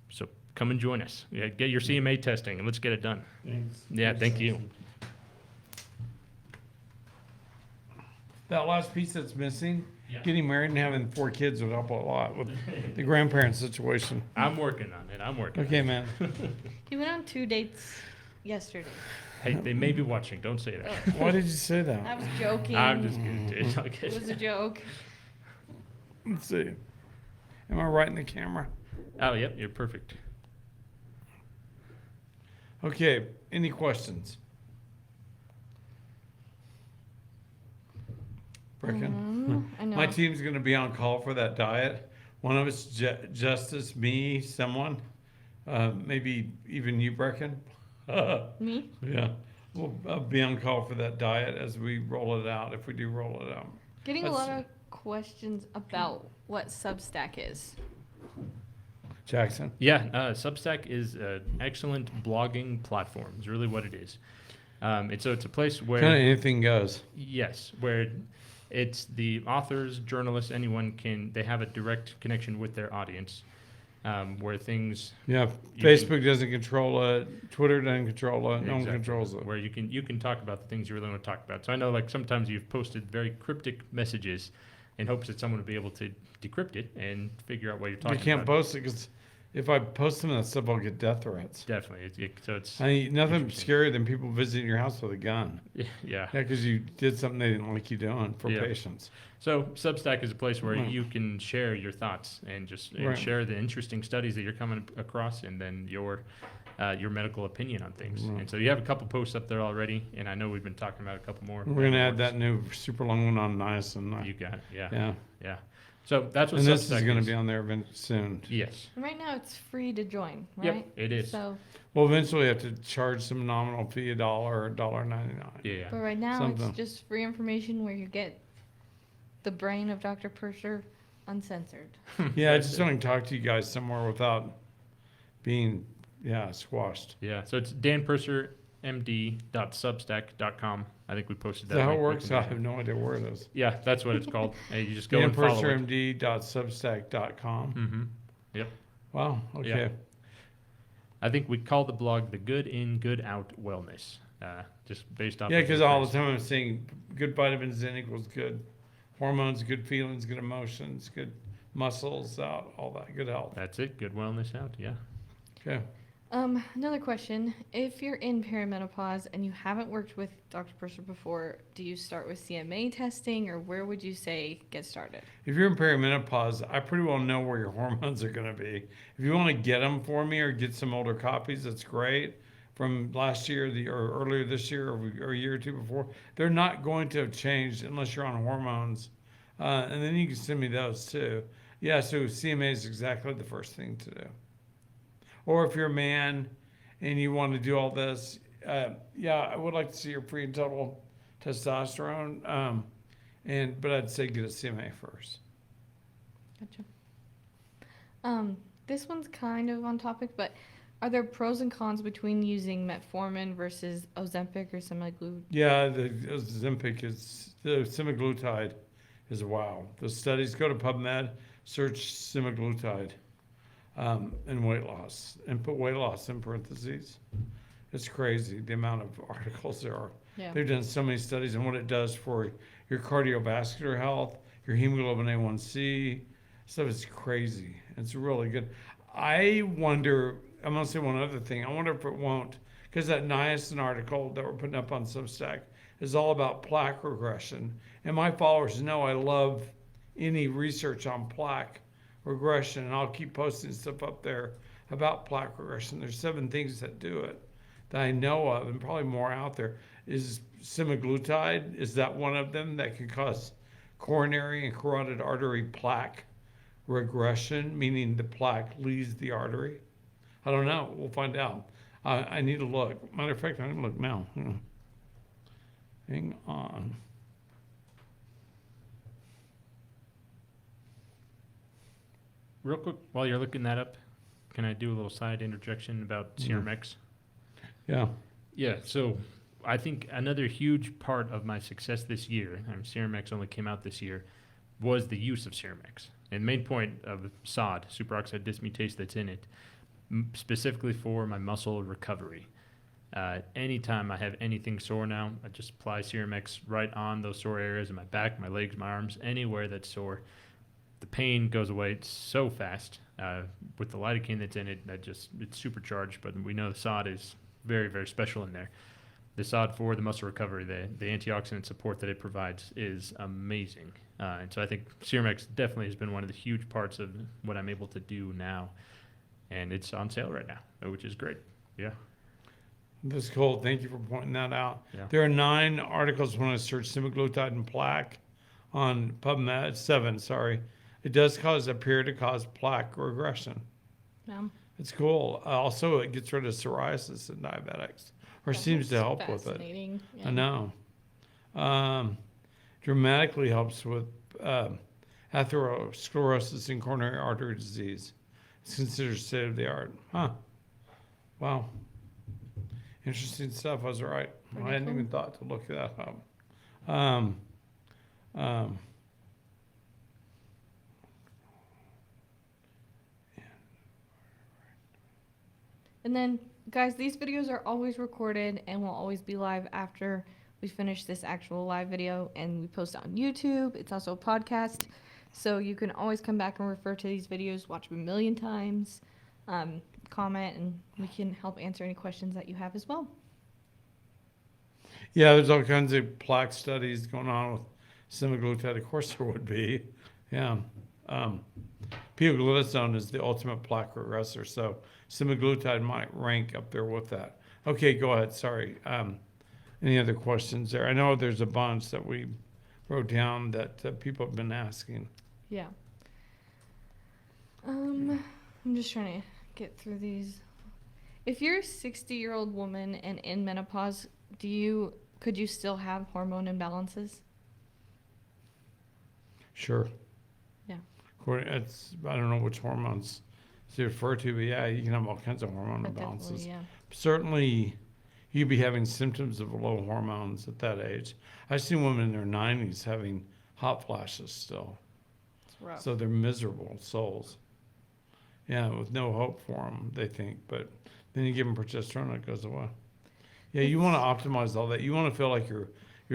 S3: So come and join us. Yeah, get your CMA testing, and let's get it done.
S1: Thanks.
S3: Yeah, thank you.
S1: That last piece that's missing,
S3: Yeah.
S1: getting married and having 4 kids would help a lot with the grandparent situation.
S3: I'm working on it.
S1: Okay, man.
S2: He went on 2 dates yesterday.
S3: Hey, they may be watching. Don't say that.
S1: Why did you say
S2: I
S1: that?
S2: was joking.
S3: I'm just kidding, dude.
S2: It
S3: Okay.
S2: was a joke.
S1: Let's see. Am I right in the camera?
S3: Oh, yep, you're perfect.
S1: Okay, any questions? Brecken?
S2: I know.
S1: My team's going to be on call for that diet. One of us, Justice, me, someone, maybe even you, Brecken.
S2: Me?
S1: Yeah, we'll be on call for that diet as we roll it out, if we do roll it out.
S2: Getting
S1: Let's
S2: a lot of questions about what Substack is.
S1: Jackson?
S3: Yeah, Substack is an excellent blogging platform. Is really what it is. And so it's a place where
S1: Kind of anything goes.
S3: yes, where it's the authors, journalists, they have a direct connection with their audience, where things
S1: Yeah,
S3: you can-
S1: Facebook doesn't control it. Twitter doesn't control it. No one
S3: Exactly.
S1: controls it.
S3: where you can talk about the things you really want to talk about. So I know like sometimes you've posted very cryptic messages in hopes that someone will be able to decrypt it and figure out what you're
S1: You
S3: talking
S1: can't
S3: about.
S1: post it because if I post some of that stuff, I'll get death threats.
S3: Definitely. So it's
S1: I mean, nothing
S3: Interesting.
S1: scarier than people visiting your house with a gun.
S3: yeah.
S1: Yeah, because you did something they didn't like you doing for
S3: Yeah.
S1: patients.
S3: So Substack is a place where
S1: Right.
S3: you can share your thoughts and
S1: Right.
S3: share the interesting studies that you're coming across, and then your medical opinion on things.
S1: Right.
S3: And so you have a couple posts up there already, and I know we've been talking about a couple more.
S1: We're gonna add that new super long one on niacin.
S3: You got it. Yeah.
S1: Yeah,
S3: Yeah. So that's what
S1: and this
S3: Substack
S1: is gonna be on there soon.
S3: Yes.
S2: And right now it's free to join,
S3: Yep.
S2: right?
S3: It is.
S2: So,
S1: We'll eventually have to charge some nominal fee, $1 or $1.99.
S3: Yeah.
S2: but right now
S1: Something.
S2: it's just free information where you get the brain of Dr. Purser uncensored.
S1: Yeah, I
S3: That's
S1: just
S3: it.
S1: want to talk to you guys somewhere without being, squashed.
S3: Yeah. So it's danpursermd.substack.com. I think we posted
S1: Is
S3: that.
S1: that how it
S3: link.
S1: works?
S3: We
S1: I
S3: can-
S1: have no idea where it is.
S3: Yeah, that's what it's called. Hey, you just go and follow it.
S1: danpursermd.substack.com.
S3: Mm-hmm.
S1: Wow, okay.
S3: I think we call the blog the Good In, Good Out Wellness, just based off.
S1: Yeah,
S3: of
S1: because
S3: your
S1: all the
S3: phrase.
S1: time I'm saying good vitamins in equals good hormones, good feelings, good emotions, good muscles out, all that, good health.
S3: That's it. Good wellness out. Yeah.
S1: Okay.
S2: Another question. If you're in perimenopause and you haven't worked with Dr. Purser before, do you start with CMA testing or where would you say get started?
S1: If you're in perimenopause, I pretty well know where your hormones are going to be. If you want to get them for me or get some older copies, that's great. From last year, or earlier this year, or a year or two before, they're not going to have changed unless you're on hormones. And then you can send me those too. Yeah, so CMA is exactly the first thing to do. Or if you're a man and you want to do all this, yeah, I would like to see your free and total testosterone. But I'd say get a CMA first.
S2: Gotcha. This one's kind of on topic, but are there pros and cons between using metformin versus Ozempic or semaglutide?
S1: Yeah, the semaglutide is wow. The studies, go to PubMed, search semaglutide and weight loss, and put weight loss in parentheses. It's crazy the amount of articles there are.
S2: Yeah.
S1: They've done so many studies and what it does for your cardiovascular health, your hemoglobin A1C. Stuff is crazy. It's really good. I wonder, I'm going to say one other thing. I wonder if it won't, because that niacin article that we're putting up on Substack is all about plaque regression. And my followers know I love any research on plaque regression, and I'll keep posting stuff up there about plaque regression. There's 7 things that do it that I know of, and probably more out there. Is semaglutide, is that one of them that can cause coronary and carotid artery plaque regression, meaning the plaque leaves the artery? I don't know. We'll find out. I need to look. Matter of fact, I'm going to look now. Hang on.
S3: Real quick, while you're looking that up, can I do a little side interjection about Serum X?
S1: Yeah.
S3: Yeah, so I think another huge part of my success this year, and Serum X only came out this year, was the use of Serum X. And the main point of SOD, superoxide dismutase that's in it, specifically for my muscle recovery. Anytime I have anything sore now, I just apply Serum X right on those sore areas in my back, my legs, my arms, anywhere that's sore. The pain goes away so fast. With the lidocaine that's in it, it's supercharged, but we know the SOD is very, very special in there. The SOD for the muscle recovery, the antioxidant support that it provides is amazing. And so I think Serum X definitely has been one of the huge parts of what I'm able to do now. And it's on sale right now, which is great. Yeah.
S1: That's cool. Thank you for pointing that out.
S3: Yeah.
S1: There are 9 articles when I search semaglutide and plaque on PubMed. 7, sorry. It does appear to cause plaque regression.
S2: Yeah.
S1: It's cool. Also, it gets rid of psoriasis in diabetics, or seems to help with it.
S2: Fascinating.
S1: I know. Dramatically helps with atherosclerosis and coronary artery disease. It's considered state of the art. Huh. Wow. Interesting stuff. I was right.
S2: Pretty
S1: I hadn't
S2: cool.
S1: even thought to look that up. Um, um,
S2: And then, guys, these videos are always recorded and will always be live after we finish this actual live video, and we post it on YouTube. It's also a podcast, so you can always come back and refer to these videos, watch them a million times, comment, and we can help answer any questions that you have as well.
S1: yeah, there's all kinds of plaque studies going on with semaglutide. Of course, there would be. Yeah. Pioglitazone is the ultimate plaque regressor, so semaglutide might rank up there with that. Okay, go ahead. Sorry. Any other questions there? I know there's a bunch that we wrote down that people have been asking.
S2: Yeah. I'm just trying to get through these. If you're a 60-year-old woman and in menopause, could you still have hormone imbalances?
S1: Sure.
S2: Yeah.
S1: I don't know which hormones to refer to, but yeah, you can have all kinds of hormone
S2: But
S1: imbalances.
S2: definitely, yeah.
S1: Certainly, you'd be having symptoms of low hormones at that age. I've seen women in their 90s having hot flashes still.
S2: It's rough.
S1: So they're miserable souls. Yeah, with no hope for them, they think. But then you give them progesterone, it goes away. Yeah, you want to optimize all that. You want to feel like you're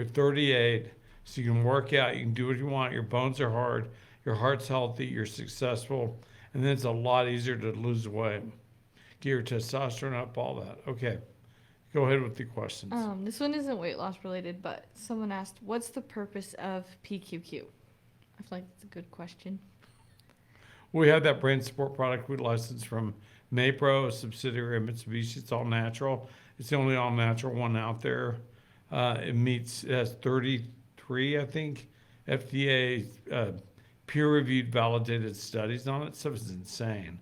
S1: 38, so you can work out, you can do what you want. Your bones are hard, your heart's healthy, you're successful, and then it's a lot easier to lose weight. Get your testosterone up, all that. Okay, go ahead with the questions.
S2: This one isn't weight loss related, but someone asked, what's the purpose of PQQ? I feel like it's a good question.
S1: We have that brain support product we licensed from Maypro, a subsidiary of Mitsubishi. It's all natural. It's the only all natural one out there. It has 33, I think, FDA peer-reviewed validated studies on it. Stuff is insane.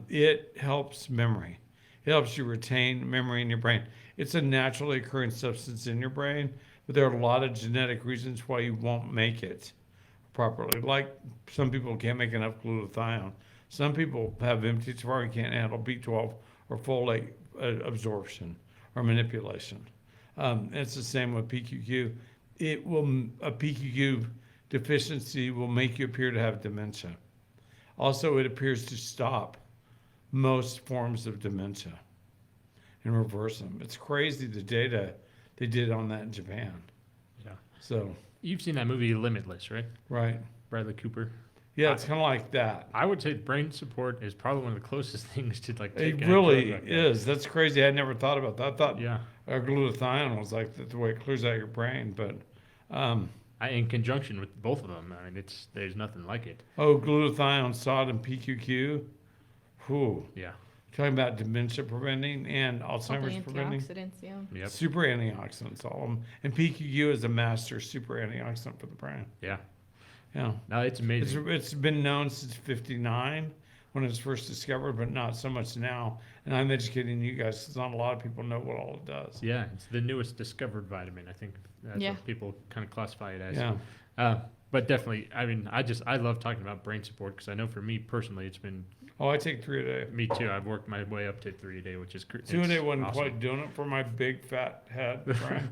S1: It helps memory. It helps you retain memory in your brain. It's a naturally occurring substance in your brain, but there are a lot of genetic reasons why you won't make it properly. Like some people can't make enough glutathione. Some people have MTHFR and can't handle B12 or folate absorption or manipulation. It's the same with PQQ. A PQQ deficiency will make you appear to have dementia. Also, it appears to stop most forms of dementia and reverse them. It's crazy the data they did on that in Japan.
S3: Yeah.
S1: So,
S3: You've seen that movie Limitless, right?
S1: right.
S3: Bradley Cooper.
S1: Yeah, it's kind of like that.
S3: I would say brain support is probably one of the closest things to like.
S1: It
S3: taking a
S1: really
S3: drug like that.
S1: is. That's crazy. I never thought about that. I thought
S3: Yeah.
S1: glutathione was like the way it clears out your brain, but
S3: In conjunction with both of them, I mean, there's nothing like it.
S1: glutathione, SOD, and PQQ. Whew.
S3: Yeah.
S1: Talking about dementia preventing and
S2: All the
S1: Alzheimer's preventing.
S2: antioxidants, yeah.
S3: Yep.
S1: Super antioxidants, all of them. And PQQ is a master super antioxidant for the brain.
S3: Yeah.
S1: Yeah.
S3: No, it's amazing.
S1: It's been known since 59 when it was first discovered, but not so much now. And I'm educating you guys because not a lot of people know what all it does.
S3: Yeah, it's the newest discovered vitamin. I think that's
S2: Yeah.
S3: what people kind of classify it as.
S1: Yeah.
S3: But definitely, I mean, I love talking about brain support because I know for me personally, it's been
S1: Oh, I take 3 a day.
S3: me too. I've worked my way up to 3 a day, which is
S1: 2 a day wasn't
S3: awesome.
S1: quite doing it for my big fat head brain.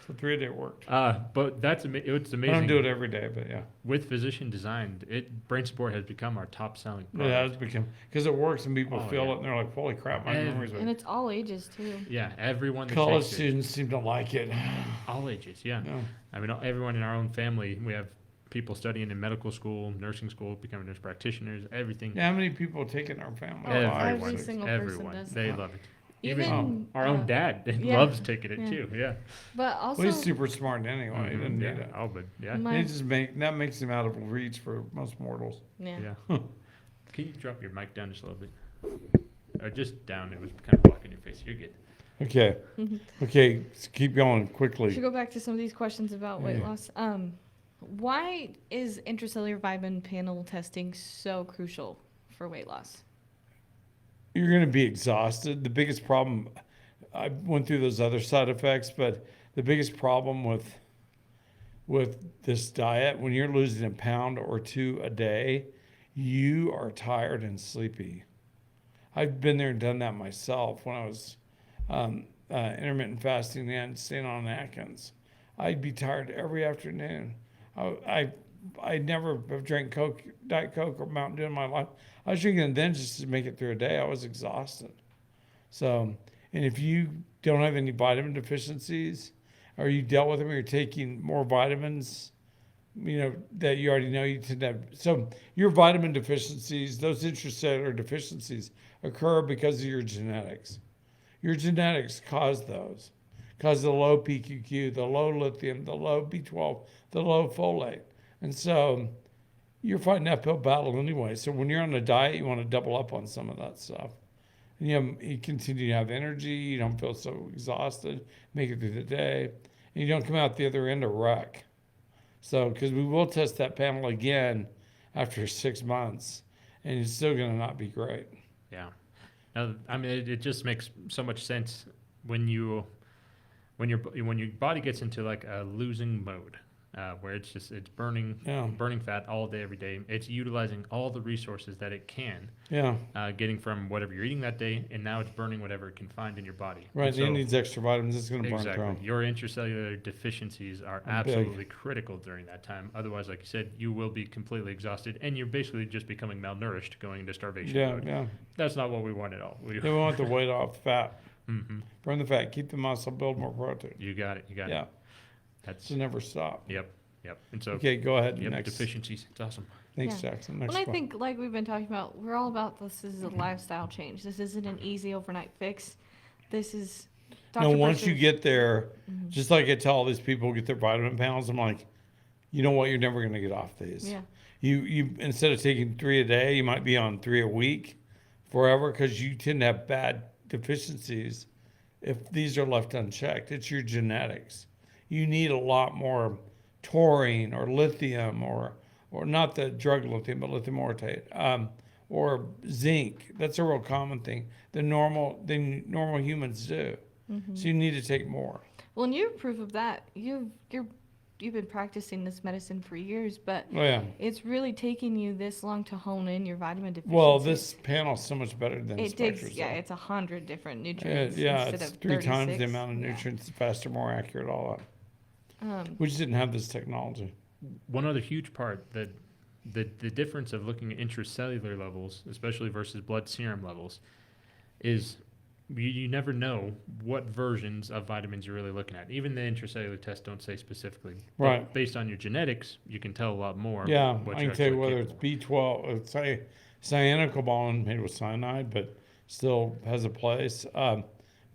S1: So 3 a day worked.
S3: But it's
S1: I
S3: amazing.
S1: don't do it every day, but yeah.
S3: With physician designed, brain support has become our top selling
S1: It
S3: product.
S1: has become, because it works and people
S3: Oh,
S1: feel
S3: yeah.
S1: it and they're like, holy crap, my
S3: And-
S1: memory's
S2: And
S1: like.
S2: it's all ages, too.
S3: Yeah, everyone that
S1: College
S3: takes it,
S1: students seem to like it.
S3: all ages. Yeah.
S1: Yeah.
S3: I mean, everyone in our own family, we have people studying in medical school, nursing school, becoming nurse practitioners, everything.
S1: Yeah, how many people take it in our family?
S2: Oh,
S1: Five,
S2: every
S1: six.
S2: single person
S3: Everyone,
S2: does
S3: they
S2: that.
S3: love it.
S2: Even
S3: Our own dad
S2: yeah,
S3: loves taking it
S2: yeah.
S3: too. Yeah.
S2: But also,
S1: Well, he's super smart anyway. He
S3: Mhm,
S1: doesn't
S3: yeah.
S1: need it.
S3: Oh, but yeah.
S2: my,
S1: That makes him out of reach for most mortals.
S2: yeah.
S3: Yeah. Can you drop your mic down just a little bit? Or just down. It was kind of blocking your face. You're good.
S1: Okay. Okay. Let's keep going
S2: We should
S1: quickly.
S2: go back to some of these questions about weight
S1: Yeah.
S2: loss. Why is intracellular vitamin panel testing so crucial for weight loss?
S1: You're going to be exhausted. The biggest problem, I went through those other side effects, but the biggest problem with this diet, when you're losing a pound or 2 a day, you are tired and sleepy. I've been there and done that myself when I was intermittent fasting and staying on Atkins, I'd be tired every afternoon. I never have drank Coke, Diet Coke or Mountain Dew in my life. I was drinking it then just to make it through a day. I was exhausted. So, and if you don't have any vitamin deficiencies, or you dealt with them, or you're taking more vitamins, that you already know you tend to have. So your vitamin deficiencies, those intracellular deficiencies, occur because of your genetics. Your genetics cause those, cause the low PQQ, the low lithium, the low B12, the low folate. And so you're fighting that uphill battle anyway. So when you're on a diet, you want to double up on some of that stuff. And you continue to have energy, you don't feel so exhausted, make it through the day, and you don't come out the other end a wreck. So, because we will test that panel again after 6 months, and it's still going to not be great.
S3: Yeah. Now, I mean, it just makes so much sense when your body gets into like a losing mode, where it's burning fat all day, every day. It's utilizing all the resources that it can, getting from whatever you're eating that day, and now it's burning whatever it can find in your body.
S1: Right, and it needs extra vitamins. It's going to burn
S3: exactly.
S1: through.
S3: Your intracellular deficiencies are absolutely critical during that time. Otherwise, like you said, you will be completely exhausted, and you're basically just becoming malnourished, going into starvation mode.
S1: Yeah.
S3: That's not what we want at all.
S1: We want the weight off fat.
S3: Mm-hmm.
S1: Burn the fat, keep the muscle, build more protein.
S3: You got it.
S1: Yeah.
S3: That's
S1: to never stop.
S3: Yep. And so
S1: okay, go ahead.
S3: Yep,
S1: next.
S3: deficiencies. It's awesome.
S1: Thanks, Jackson. Next
S2: well, I
S1: one.
S2: think, like we've been talking about, we're all about this is a lifestyle change. This isn't an easy overnight fix. This is.
S1: No, once you get there, just like I tell all these people who get their vitamin panels, I'm like, you know what? You're never going to get off these.
S2: Yeah.
S1: You instead of taking 3 a day, you might be on 3 a week forever because you tend to have bad deficiencies if these are left unchecked. It's your genetics. You need a lot more taurine or lithium or not the drug lithium, but lithium orotate, or zinc. That's a real common thing. The normal humans do. So you need to take more.
S2: Well, and you're proof of that. You've been practicing this medicine for years, but it's really taking you this long to hone in your vitamin deficiencies.
S1: Well, this panel's so much better than
S2: it
S1: Spectre's.
S2: takes it's 100 different nutrients.
S1: It's
S2: instead of
S1: 3 times
S2: 36.
S1: the amount of nutrients, faster, more accurate, all that. We just didn't have this technology.
S3: One other huge part that the difference of looking at intracellular levels, especially versus blood serum levels, is you never know what versions of vitamins you're really looking at. Even the intracellular tests don't say specifically.
S1: Right.
S3: But based on your genetics, you can tell a lot more.
S1: Yeah,
S3: what
S1: I
S3: you're
S1: can tell you
S3: actually
S1: whether it's
S3: capable
S1: B12, say cyanocobalamin made with cyanide, but still has a place,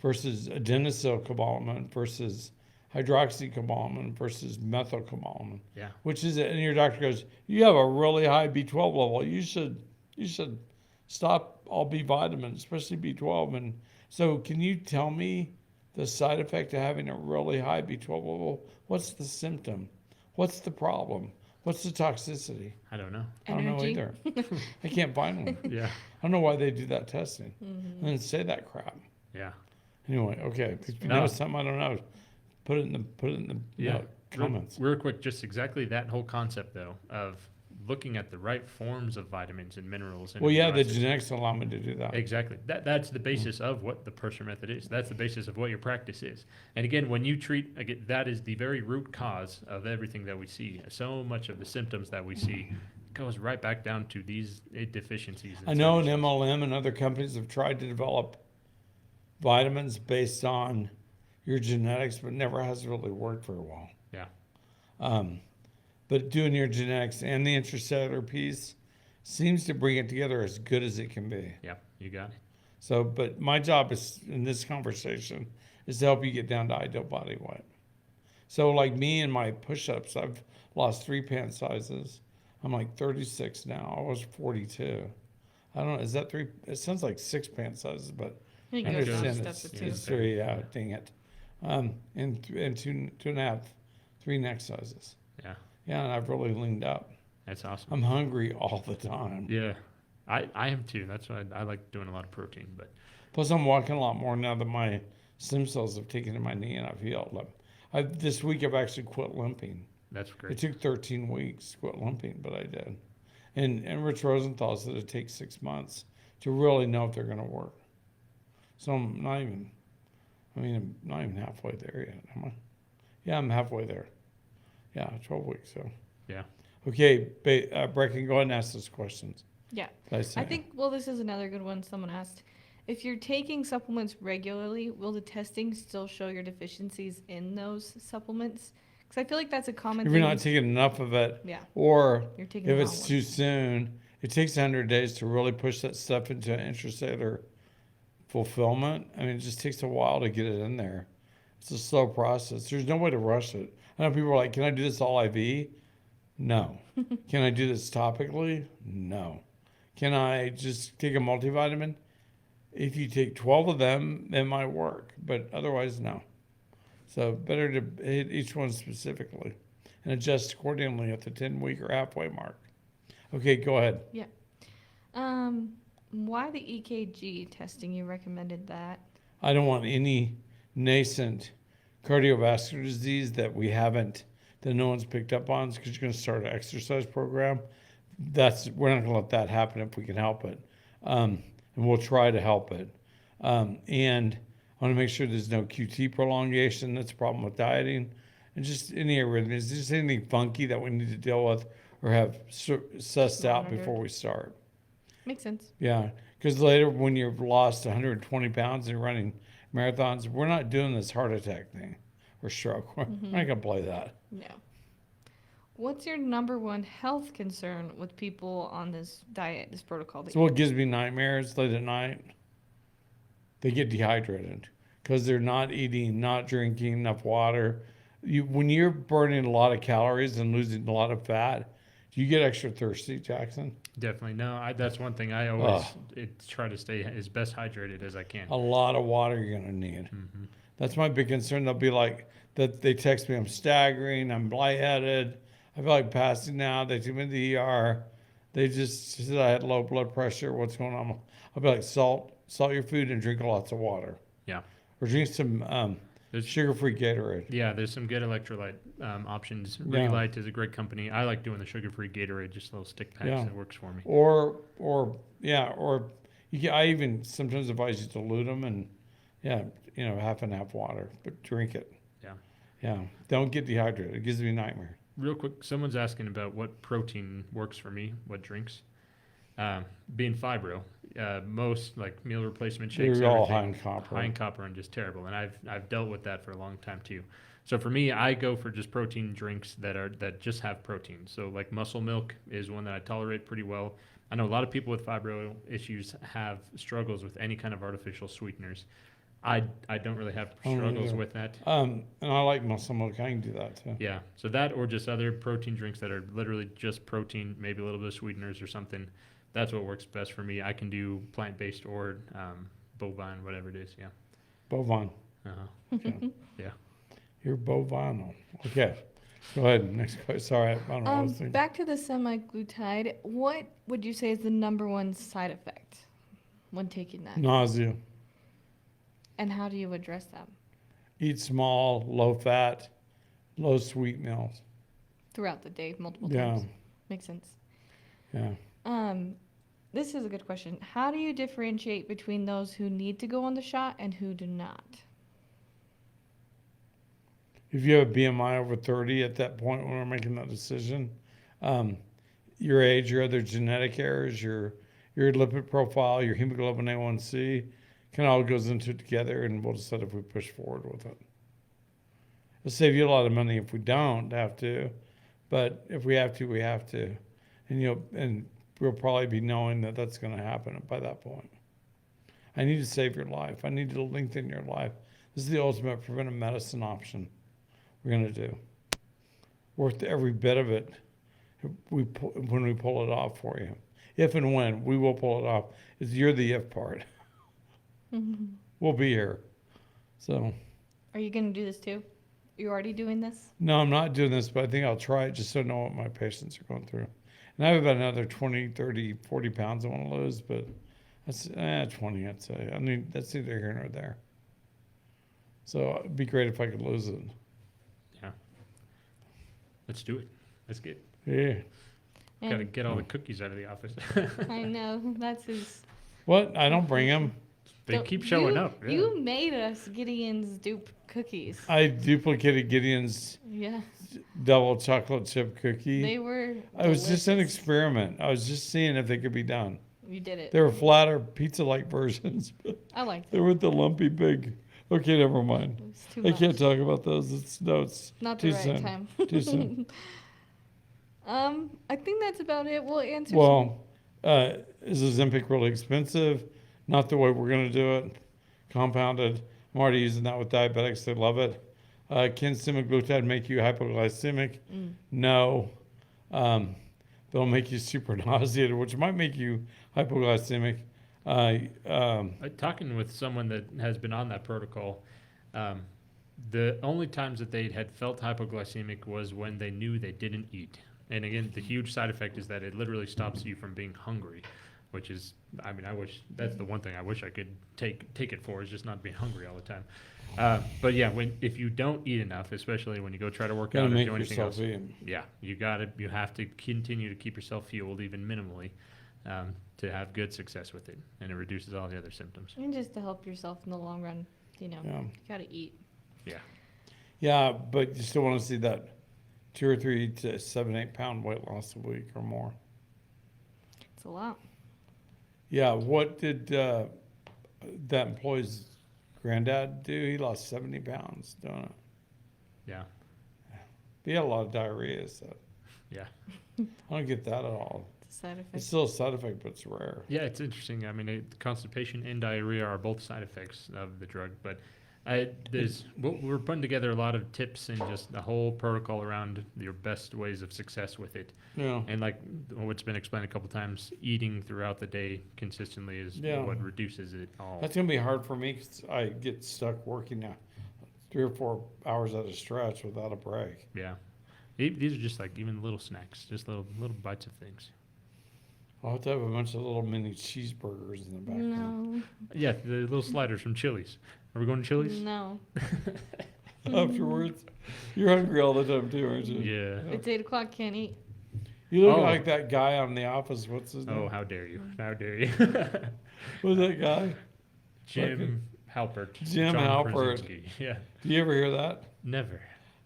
S1: versus adenosylcobalamin versus hydroxycobalamin versus methylcobalamin.
S3: Yeah.
S1: Which is, and your doctor goes, you have a really high B12 level. You should stop all B vitamins, especially B12. And so, can you tell me the side effect of having a really high B12 level? What's the symptom? What's the problem? What's the toxicity?
S3: I don't know.
S1: I don't know either. I can't find one.
S3: Yeah.
S1: I don't know why they do that testing and then say that crap.
S3: Yeah.
S1: Anyway, okay. If you
S3: No.
S1: know something I don't know, put it in the
S3: Yeah.
S1: comments.
S3: Real quick, just exactly that whole concept though of looking at the right forms of vitamins and minerals. And
S1: Well, yeah, the
S3: amino acids.
S1: genetics allow me to do that.
S3: Exactly. That's the basis of what the Persher method is. That's the basis of what your practice is. And again, when you treat, again, that is the very root cause of everything that we see. So much of the symptoms that we see goes right back down to these deficiencies.
S1: I know an MLM and other companies have tried to develop vitamins based on your genetics, but never has really worked very well.
S3: Yeah.
S1: But doing your genetics and the intracellular piece seems to bring it together as good as it can be.
S3: Yeah, you got it.
S1: So, but my job is in this conversation is to help you get down to ideal body weight. So like me and my push-ups, I've lost 3 pant sizes. I'm like 36 now. I was 42. I don't know. Is that 3? It sounds like 6 pant sizes, but
S2: I think
S1: I
S2: it goes down
S1: understand
S2: to
S1: it's,
S2: steps of 2.
S1: it's 3. Yeah, dang it. And 2.5, 3 neck sizes.
S3: Yeah.
S1: Yeah, and I've really leaned up.
S3: That's awesome.
S1: I'm hungry all the time.
S3: Yeah. I am too. That's why I like doing a lot of protein. But
S1: Plus, I'm walking a lot more now that my stem cells have taken to my knee and I've healed. This week, I've actually quit limping.
S3: that's
S1: It
S3: great.
S1: took 13 weeks to quit limping, but I did. And Rich Rosenthal said it takes 6 months to really know if they're going to work. So I'm not even, I mean, I'm not even halfway there yet, am I? Yeah, I'm halfway there. Yeah, 12 weeks, so.
S3: Yeah.
S1: Okay, Brecken, go ahead and ask those questions.
S2: Yeah.
S1: Did
S2: I
S1: say?
S2: think, well, this is another good one someone asked. If you're taking supplements regularly, will the testing still show your deficiencies in those supplements? Because I feel like that's a common
S1: If
S2: thing.
S1: you're not taking enough of it,
S2: Yeah,
S1: or
S2: you're taking
S1: if
S2: the wrong
S1: it's
S2: one.
S1: too soon, it takes 100 days to really push that stuff into intracellular fulfillment. I mean, it just takes a while to get it in there. It's a slow process. There's no way to rush it. I know people are like, can I do this all IV? No. Can I do this topically? No. Can I just take a multivitamin? If you take 12 of them, it might work, but otherwise, no. So better to hit each one specifically and adjust accordingly at the 10-week or halfway mark. Okay, go ahead.
S2: Why the EKG testing? You recommended that.
S1: I don't want any nascent cardiovascular disease that we haven't, that no one's picked up on, because you're going to start an exercise program. We're not going to let that happen if we can help it. And we'll try to help it. And I want to make sure there's no QT prolongation. That's a problem with dieting. And just any arrhythmias, just anything funky that we need to deal with or have sussed out
S2: Monitored.
S1: before we start.
S2: Makes sense.
S1: Yeah, because later when you've lost 120 pounds and you're running marathons, we're not doing this heart attack thing or stroke. We're not going to play that.
S2: No. What's your number one health concern with people on this diet, this protocol?
S1: So what gives me nightmares late at night? They get dehydrated because they're not eating, not drinking enough water. When you're burning a lot of calories and losing a lot of fat, do you get extra thirsty, Jackson?
S3: Definitely. No, that's one thing I always try to stay as best hydrated as I can.
S1: A lot of water you're going to need.
S3: Mm-hmm.
S1: That's my big concern. They'll be like, that they text me, I'm staggering, I'm lightheaded, I feel like passing out. They took me to the ER. They just said I had low blood pressure. What's going on? I'll be like, salt your food and drink lots of water.
S3: Yeah.
S1: Or drink some sugar-free Gatorade.
S3: Yeah, there's some good electrolyte options.
S1: Yeah.
S3: Regulite is a great company. I like doing the sugar-free Gatorade, just little stick packs.
S1: Yeah.
S3: That works for me.
S1: Or I even sometimes advise you to dilute them and half and half water, but drink it.
S3: Yeah.
S1: Yeah. Don't get dehydrated. It gives me a nightmare.
S3: Real quick, someone's asking about what protein works for me, what drinks. Being fibro, most like meal replacement shakes,
S1: They're all
S3: everything,
S1: high in copper.
S3: high in copper and just terrible. And I've dealt with that for a long time too. So for me, I go for just protein drinks that just have protein. So like muscle milk is one that I tolerate pretty well. I know a lot of people with fibro issues have struggles with any kind of artificial sweeteners. I don't really have struggles
S1: either.
S3: with that.
S1: And I like muscle milk. I can do that too.
S3: Yeah, so that or just other protein drinks that are literally just protein, maybe a little bit of sweeteners or something. That's what works best for me. I can do plant-based or bovine, whatever it is. Yeah.
S1: Bovine.
S3: Uh-huh.
S1: Okay.
S3: Yeah.
S1: You're bovine. Okay. Go ahead. Next question. Sorry, I don't know what I was thinking.
S2: Back to the semaglutide. What would you say is the number one side effect when taking that?
S1: Nausea.
S2: And how do you address that?
S1: Eat small, low fat, low sweet meals.
S2: Throughout the day, multiple
S1: Yeah.
S2: times. Makes sense.
S1: Yeah.
S2: This is a good question. How do you differentiate between those who need to go on the shot and who do not?
S1: If you have a BMI over 30 at that point when we're making that decision, your age, your other genetic errors, your lipid profile, your hemoglobin A1C, kind of all goes into it together, and we'll decide if we push forward with it. It'll save you a lot of money if we don't have to, but if we have to, we have to. And we'll probably be knowing that that's going to happen by that point. I need to save your life. I need to lengthen your life. This is the ultimate preventive medicine option we're going to do. Worth every bit of it when we pull it off for you. If and when we will pull it off. You're the if part. We'll be here. So.
S2: Are you going to do this too? You're already doing this?
S1: No, I'm not doing this, but I think I'll try it just so I know what my patients are going through. And I have about another 20, 30, 40 pounds I want to lose, but that's 20, I'd say. I mean, that's neither here nor there. So it'd be great if I could lose it.
S3: Yeah. Let's do it. Let's get.
S1: Yeah.
S3: Got to
S2: And
S3: get all the cookies out of the office.
S2: I know. That's his.
S1: What? I don't bring them.
S3: They
S2: Don't-
S3: keep showing
S2: you-
S3: up. Yeah.
S2: You made us Gideon's dupe cookies.
S1: I duplicated Gideon's
S2: Yeah,
S1: double chocolate chip cookie.
S2: they were.
S1: It was just an
S2: delicious.
S1: experiment. I was just seeing if they could be done.
S2: You did it.
S1: They were flatter pizza-like versions.
S2: I liked
S1: They
S2: it.
S1: were the lumpy big. Okay, never mind.
S2: It was too
S1: I
S2: much.
S1: can't talk about those. It's
S2: Not
S1: too
S2: the right
S1: soon.
S2: time.
S1: Too soon.
S2: I think that's about it. We'll answer.
S1: Well, is Ozempic really expensive? Not the way we're going to do it. Compounded. I'm already using that with diabetics. They love it. Can semaglutide make you hypoglycemic? No. They'll make you super nauseated, which might make you hypoglycemic.
S3: Talking with someone that has been on that protocol, the only times that they had felt hypoglycemic was when they knew they didn't eat. And again, the huge side effect is that it literally stops you from being hungry, which is, I mean, I wish that's the one thing I wish I could take it for, is just not being hungry all the time. But yeah, if you don't eat enough, especially when you go try to work
S1: Gotta
S3: out or
S1: make
S3: do anything
S1: yourself
S3: else,
S1: eat.
S3: yeah, you have to continue to keep yourself fueled even minimally, to have good success with it, and it reduces all the other symptoms.
S2: And just to help yourself in the long run,
S1: Yeah.
S2: you gotta eat.
S1: Yeah, but you still want to see that 2 or 3 to 7, 8 pound weight loss a week or more.
S2: It's a lot.
S1: Yeah, what did that employee's granddad do? He lost 70 pounds doing it.
S3: Yeah,
S1: He had a lot of diarrhea, so
S3: yeah.
S1: I don't get that at all.
S2: It's a side effect.
S1: It's still a side effect, but it's rare.
S3: Yeah, it's interesting. I mean, constipation and diarrhea are both side effects of the drug, but we're putting together a lot of tips and just a whole protocol around your best ways of success with it.
S1: Yeah.
S3: And like what's been explained a couple times, eating throughout the day consistently is
S1: Yeah.
S3: what reduces it all.
S1: That's going to be hard for me because I get stuck working now 3 or 4 hours at a stretch without a break.
S3: Yeah, these are just like even little snacks, just little bites of things.
S1: I'll have to have a bunch of little mini cheeseburgers in the back.
S2: No,
S3: Yeah, the little sliders from Chili's. Are we going to Chili's?
S2: no.
S1: Afterwards, you're hungry all the time too, aren't you?
S3: Yeah.
S2: It's 8 o'clock. Can't eat.
S1: You look
S3: Oh.
S1: like that guy on The Office. What's his
S3: Oh,
S1: name?
S3: how dare you! How dare you!
S1: Who's that guy?
S3: Jim Halpert.
S1: Jim
S3: John
S1: Halpert.
S3: Krasinski. Yeah,
S1: Do you ever hear that?
S3: never.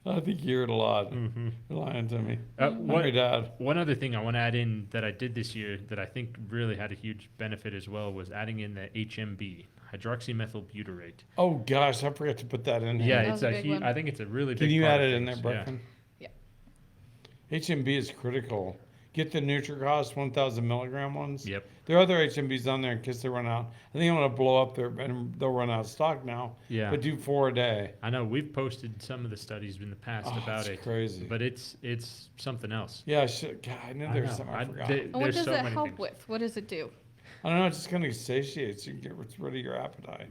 S1: I think you hear it a lot.
S3: Hmm.
S1: You're lying to me.
S3: One,
S1: I'm your dad.
S3: one other thing I want to add in that I did this year that I think really had a huge benefit as well was adding in the HMB, hydroxymethylbutyrate.
S1: Oh gosh, I forgot to put that in here.
S3: Yeah,
S2: That
S3: it's
S2: was a big one.
S3: I think it's a really
S1: Can
S3: big
S1: you
S3: part
S1: add
S3: of
S1: it in there,
S3: things,
S1: Brecken?
S2: Yeah.
S1: HMB is critical. Get the NutriCost 1,000 milligram ones.
S3: Yep.
S1: There are other HMBs on there in case they run out. I think I'm gonna blow up there, and they'll run out of stock now.
S3: Yeah.
S1: But do 4 a day.
S3: I know we've posted some of the studies in the past
S1: Oh,
S3: about
S1: it's
S3: it,
S1: crazy.
S3: but it's something else.
S1: Yeah, I should. God, I knew
S3: I
S1: there was
S3: know.
S1: something I forgot.
S2: And what
S3: There's
S2: does
S3: so
S2: it
S3: many
S2: help
S3: things.
S2: with? What does it do?
S1: I don't know. It just kind of satiates you. Get rid of your appetite.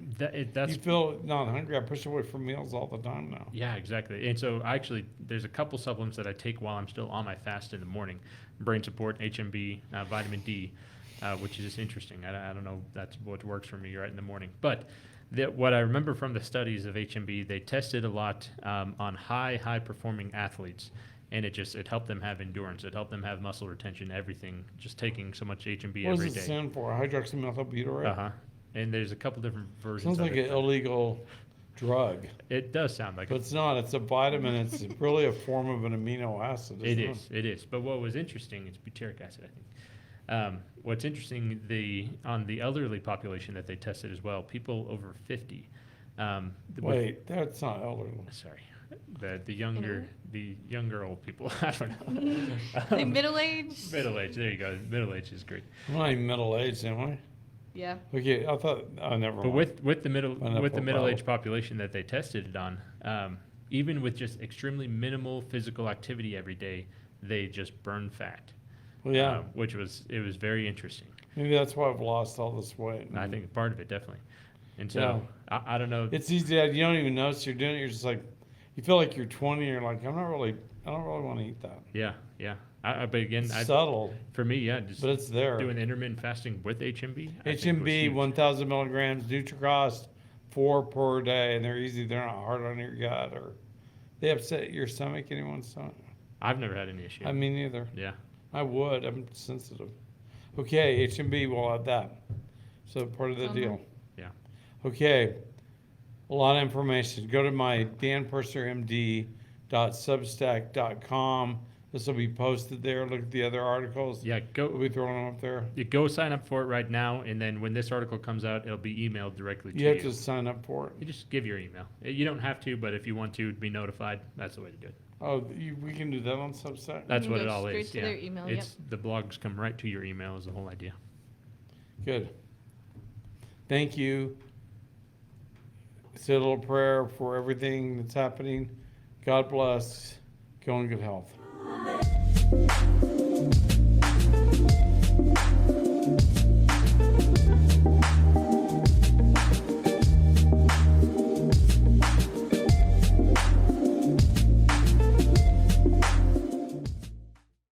S3: That's
S1: You feel not hungry. I push away from meals all the time now.
S3: Yeah, exactly. And so actually, there's a couple supplements that I take while I'm still on my fast in the morning. Brain support, HMB, vitamin D, which is just interesting. I don't know, that's what works for me right in the morning. But what I remember from the studies of HMB, they tested a lot on high performing athletes. And it helped them have endurance. It helped them have muscle retention, everything. Just taking so much HMB
S1: What
S3: every
S1: does it
S3: day.
S1: stand for? Hydroxymethylbutyrate?
S3: Uh-huh. And there's a couple different versions
S1: Sounds
S3: of
S1: like
S3: it.
S1: an illegal drug.
S3: It does sound like
S1: But it's not. It's a vitamin. It's really a form of an amino acid.
S3: It
S1: isn't
S3: is. It is. But what was interesting, it's butyric acid, I think. What's interesting, on the elderly population that they tested as well, people over 50.
S1: Wait, that's not elderly.
S3: Sorry, the younger old people. I don't know.
S2: The middle age?
S3: Middle age. There you go. Middle age is great.
S1: I'm not even middle aged, am I?
S2: Yeah.
S1: Okay, I thought. Oh, never
S3: But
S1: mind.
S3: with the
S1: Find that
S3: middle age
S1: profile.
S3: population that they tested it on, even with just extremely minimal physical activity every day, they just burn fat.
S1: Well, yeah,
S3: Which was very interesting.
S1: maybe that's why I've lost all this weight.
S3: I think part of it definitely. And
S1: Yeah.
S3: so I don't know.
S1: It's easy. You don't even notice you're doing it. You're just like, you feel like you're 20. You're like, I don't really want to eat that.
S3: Yeah. But again,
S1: It's subtle,
S3: for me, yeah, just
S1: but it's there.
S3: doing intermittent fasting with HMB. I think was
S1: HMB,
S3: huge.
S1: 1,000 milligrams, NutriCost, 4 per day, and they're easy. They're not hard on your gut, or they upset your stomach. Anyone's stomach?
S3: I've never had any issue.
S1: I mean, neither.
S3: Yeah.
S1: I would. I'm sensitive. Okay, HMB. We'll add that. So part of the
S2: Summer.
S1: deal.
S3: Yeah.
S1: Okay, a lot of information. Go to my danpursermd.substack.com. This will be posted there. Look at the other articles.
S3: Yeah,
S1: We'll
S3: go
S1: be throwing them up there.
S3: you go sign up for it right now, and then when this article comes out, it'll be emailed directly to
S1: You have
S3: you.
S1: to sign up for it.
S3: You just give your email. You don't have to, but if you want to be notified, that's the way to do it.
S1: Oh, we can do that on Substack?
S3: That's
S2: can
S3: what
S2: go
S3: it all
S2: straight
S3: is.
S2: to
S3: Yeah,
S2: their email,
S3: it's the blogs come right to your email is the whole idea.
S1: Good. Thank you. Say a little prayer for everything that's happening. God bless. Go in good health.